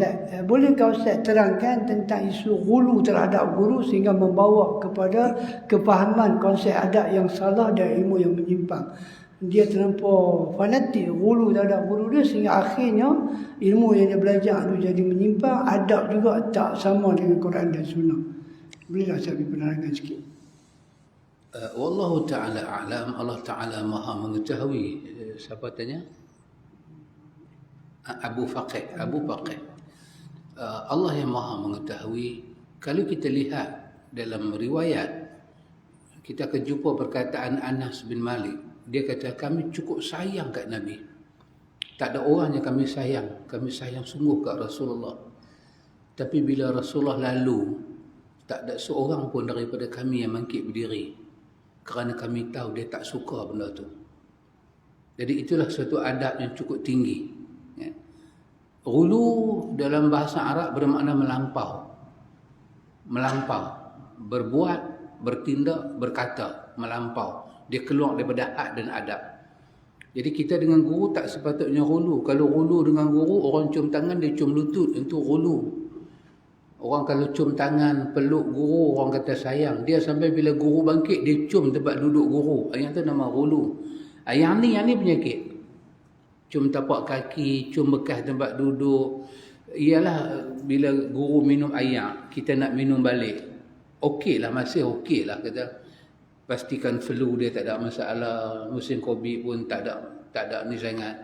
bolehkah Ustaz terangkan tentang isu ghulu terhadap guru sehingga membawa kepada kefahaman konsep adab yang salah dan ilmu yang menyimpang? Dia terlampau fanatik ghulu terhadap guru dia sehingga akhirnya ilmu yang dia belajar itu jadi menyimpang, adab juga tak sama dengan Quran dan Sunnah. Bolehlah Ustaz beri penerangan sikit? Wallahu ta'ala a'lam, Allah Ta'ala maha mengetahui. Siapa tanya? Abu Faqih. Allah yang maha mengetahui. Kalau kita lihat dalam riwayat, kita akan jumpa perkataan Anas bin Malik. Dia kata, kami cukup sayang kat Nabi. Tak ada orang yang kami sayang. Kami sayang sungguh kat Rasulullah. Tapi bila Rasulullah lalu, tak ada seorang pun daripada kami yang bangkit berdiri. Kerana kami tahu dia tak suka benda tu. Jadi itulah suatu adab yang cukup tinggi. Ghulu dalam bahasa Arab bermakna melampau. Berbuat, bertindak, berkata, melampau. Dia keluar daripada had dan adab. Jadi kita dengan guru tak sepatutnya hulu. Kalau hulu dengan guru, orang cium tangan, dia cium lutut, itu hulu. Orang kalau cium tangan, peluk guru, orang kata sayang. Dia sampai bila guru bangkit, dia cium tempat duduk guru. Yang tu nama hulu. Yang ni penyakit. Cium tapak kaki, cium bekas tempat duduk. Ialah bila guru minum air, kita nak minum balik. Okey lah, masih okey lah kata. Pastikan flu dia tak ada masalah, musim COVID pun tak ada ni sangat.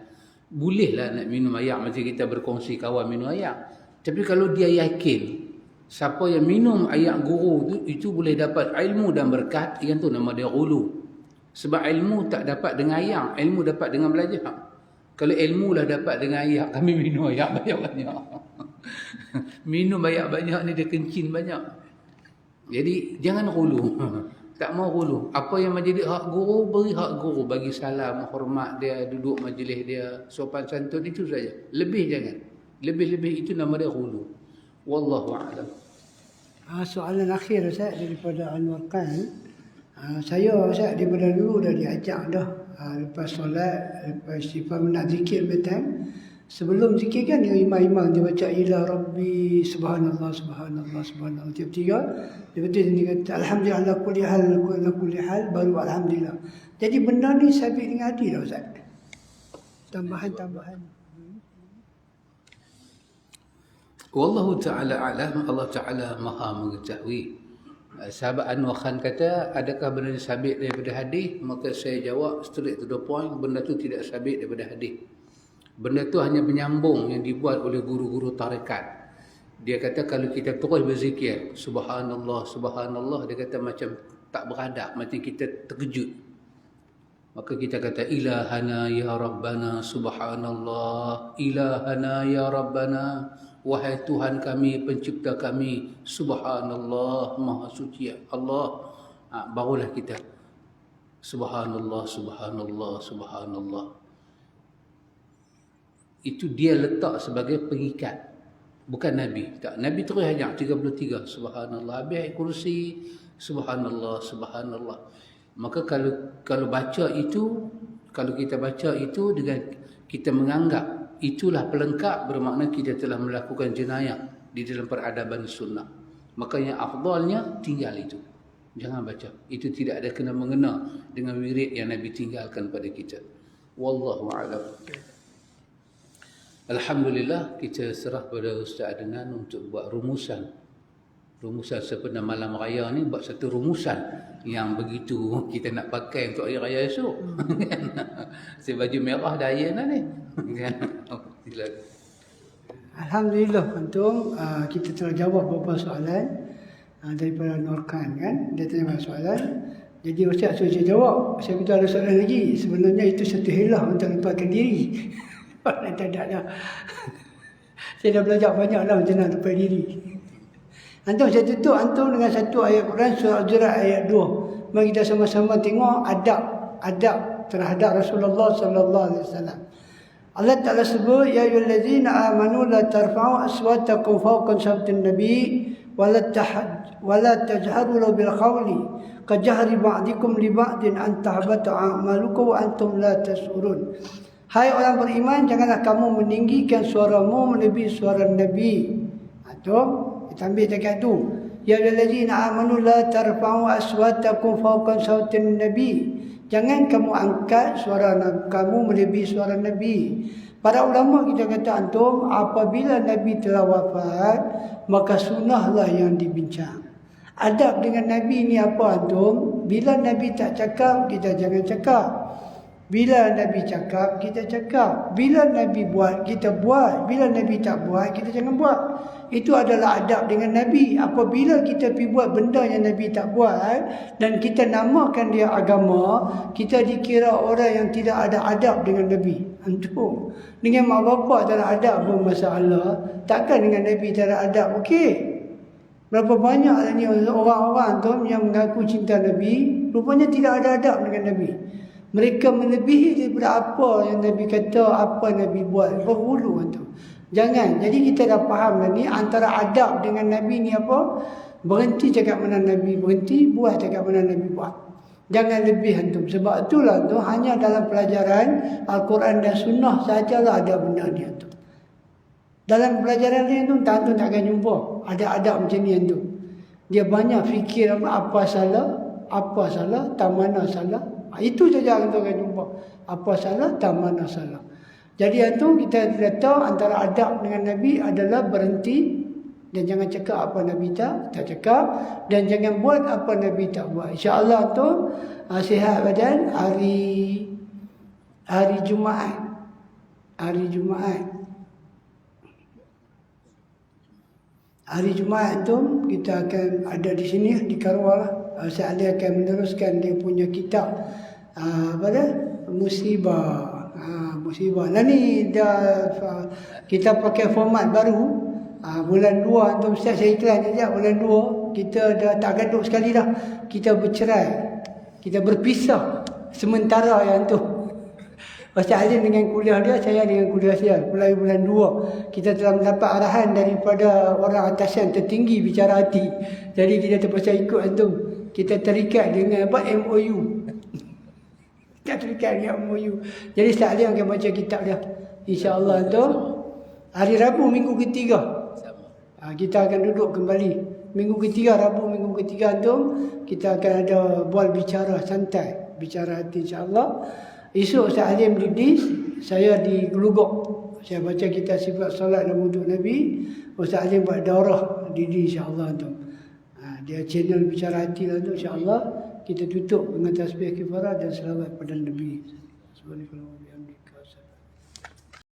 Bolehlah nak minum air, macam kita berkongsi kawan minum air. Tapi kalau dia yakin siapa yang minum air guru tu, itu boleh dapat ilmu dan berkat, yang tu nama dia ulu. Sebab ilmu tak dapat dengan air, ilmu dapat dengan belajar. Kalau ilmu lah dapat dengan air, kami minum air banyak-banyak. Minum air banyak ni dia kencing banyak. Jadi jangan ulu. Tak mau hulu. Apa yang menjadi hak guru, beri hak guru. Bagi salam, hormat dia, duduk majlis dia, sopan santun, itu saja. Lebih jangan. Lebih-lebih itu nama dia hulu. Wallahu a'lam. Soalan akhir Ustaz daripada Anwar Khan. Saya Ustaz daripada dulu dah diajak dah. Lepas solat, lepas istighfar nak zikir betul. Sebelum zikir kan imam-imam dia baca ila rabbi subhanallah subhanallah subhanallah tiap-tiap. Lepas tu dia kata alhamdulillah ala kulli hal baru alhamdulillah. Jadi benda ni sabit dengan hati dah Ustaz. Tambahan. Wallahu ta'ala alam, Allah Ta'ala maha mengetahui. Sahabat Anwar Khan kata, adakah benda ni sabit daripada hadis? Maka saya jawab straight to the point, benda tu tidak sabit daripada hadis. Benda tu hanya penyambung yang dibuat oleh guru-guru tarekat. Dia kata kalau kita terus berzikir subhanallah subhanallah, dia kata macam tak beradab, macam kita terkejut. Maka kita kata ilahana ya rabbana subhanallah, ilahana ya rabbana, wahai Tuhan kami, pencipta kami, subhanallah, maha suci Allah. Barulah kita subhanallah subhanallah subhanallah. Itu dia letak sebagai pengikat, bukan Nabi. Tak, Nabi terus hanya 33 subhanallah, habis ayat kursi subhanallah subhanallah. Maka kalau baca itu, kalau kita baca itu dengan kita menganggap itulah pelengkap, bermakna kita telah melakukan jenayah di dalam peradaban sunnah. Maka yang afdalnya tinggal itu, jangan baca. Itu tidak ada kena mengena dengan wirid yang Nabi tinggalkan pada kita. Wallahu a'lam. Alhamdulillah, kita serah pada Ustaz Adnan untuk buat rumusan sepenuh malam raya ni, buat satu rumusan yang begitu kita nak pakai untuk hari raya esok. Si baju merah dah ayan dah ni. Alhamdulillah antum, kita telah jawab beberapa soalan daripada Nur Khan kan. Dia tanya banyak soalan. Jadi Ustaz suruh saya jawab. Saya kata ada soalan lagi. Sebenarnya itu satu hilah untuk lipatkan diri. Tak ada. Saya dah belajar banyak lah macam mana lipat diri. Antum, saya tutup antum dengan satu ayat Quran surah Al-Hujurat ayat 2. Mari kita sama-sama tengok adab terhadap Rasulullah sallallahu alaihi wasallam. Allah Ta'ala sebut ya ayyuhallazina amanu la tarfa'u aswatakum fawqa sawtin nabi wa la tajharu bil qawli kajahri ba'dikum li ba'din an tahbata a'malukum wa antum la tash'urun. Hai orang beriman, janganlah kamu meninggikan suaramu melebihi suara Nabi. Atau kita ambil dekat tu. Ya ayyuhallazina amanu la tarfa'u aswatakum fawqa sawtin nabi. Jangan kamu angkat suara kamu melebihi suara Nabi. Para ulama kita kata antum, apabila Nabi telah wafat, maka sunnahlah yang dibincang. Adab dengan Nabi ni apa antum? Bila Nabi tak cakap, kita jangan cakap. Bila Nabi cakap, kita cakap. Bila Nabi buat, kita buat. Bila Nabi tak buat, kita jangan buat. Itu adalah adab dengan Nabi. Apabila kita pergi buat benda yang Nabi tak buat dan kita namakan dia agama, kita dikira orang yang tidak ada adab dengan Nabi. Antum, dengan mak bapak tak ada adab pun masalah. Takkan dengan Nabi tak ada adab? Okey. Berapa banyak ni orang-orang tu yang mengaku cinta Nabi, rupanya tidak ada adab dengan Nabi. Mereka melebihi daripada apa yang Nabi kata, apa Nabi buat. Berhulu tu. Jangan. Jadi kita dah faham dah ni antara adab dengan Nabi ni apa? Berhenti cakap mana Nabi berhenti, buat cakap mana Nabi buat. Jangan lebih antum. Sebab itulah tu hanya dalam pelajaran Al-Quran dan Sunnah sajalah ada benda ni antum. Dalam pelajaran ni antum tak akan jumpa ada adab macam ni antum. Dia banyak fikir apa salah, tak mana salah. Itu saja antum akan jumpa. Apa salah, tak mana salah. Jadi antum kita tahu antara adab dengan Nabi adalah berhenti dan jangan cakap apa Nabi tak cakap, dan jangan buat apa Nabi tak buat. InsyaAllah tu sihat badan hari Jumaat. Hari Jumaat tu kita akan ada di sini di Karwar lah. Ustaz Ali akan meneruskan dia punya kitab musibah. Nah ni dah kita pakai format baru. Bulan 2 tu Ustaz saya iklan saja. Bulan 2 kita dah tak gaduh sekali dah. Kita bercerai. Kita berpisah sementara yang tu. Ustaz Ali dengan kuliah dia, saya dengan kuliah saya. Mulai bulan 2 kita telah mendapat arahan daripada orang atasan tertinggi bicara hati. Jadi kita terpaksa ikut antum. Kita terikat dengan MOU. Kita terikat dengan MOU. Jadi Ustaz Ali akan baca kitab dia. InsyaAllah tu hari Rabu minggu ketiga. Kita akan duduk kembali minggu ketiga, Rabu minggu ketiga antum kita akan ada bual bicara santai, bicara hati insya-Allah. Esok Ustaz Alim di saya di Gelugok. Saya baca kitab sifat solat dan wuduk Nabi. Ustaz Alim buat daurah di insya-Allah antum. Dia channel bicara hati lah tu insya-Allah. Kita tutup dengan tasbih kifarah dan selawat pada Nabi. Subhanallah.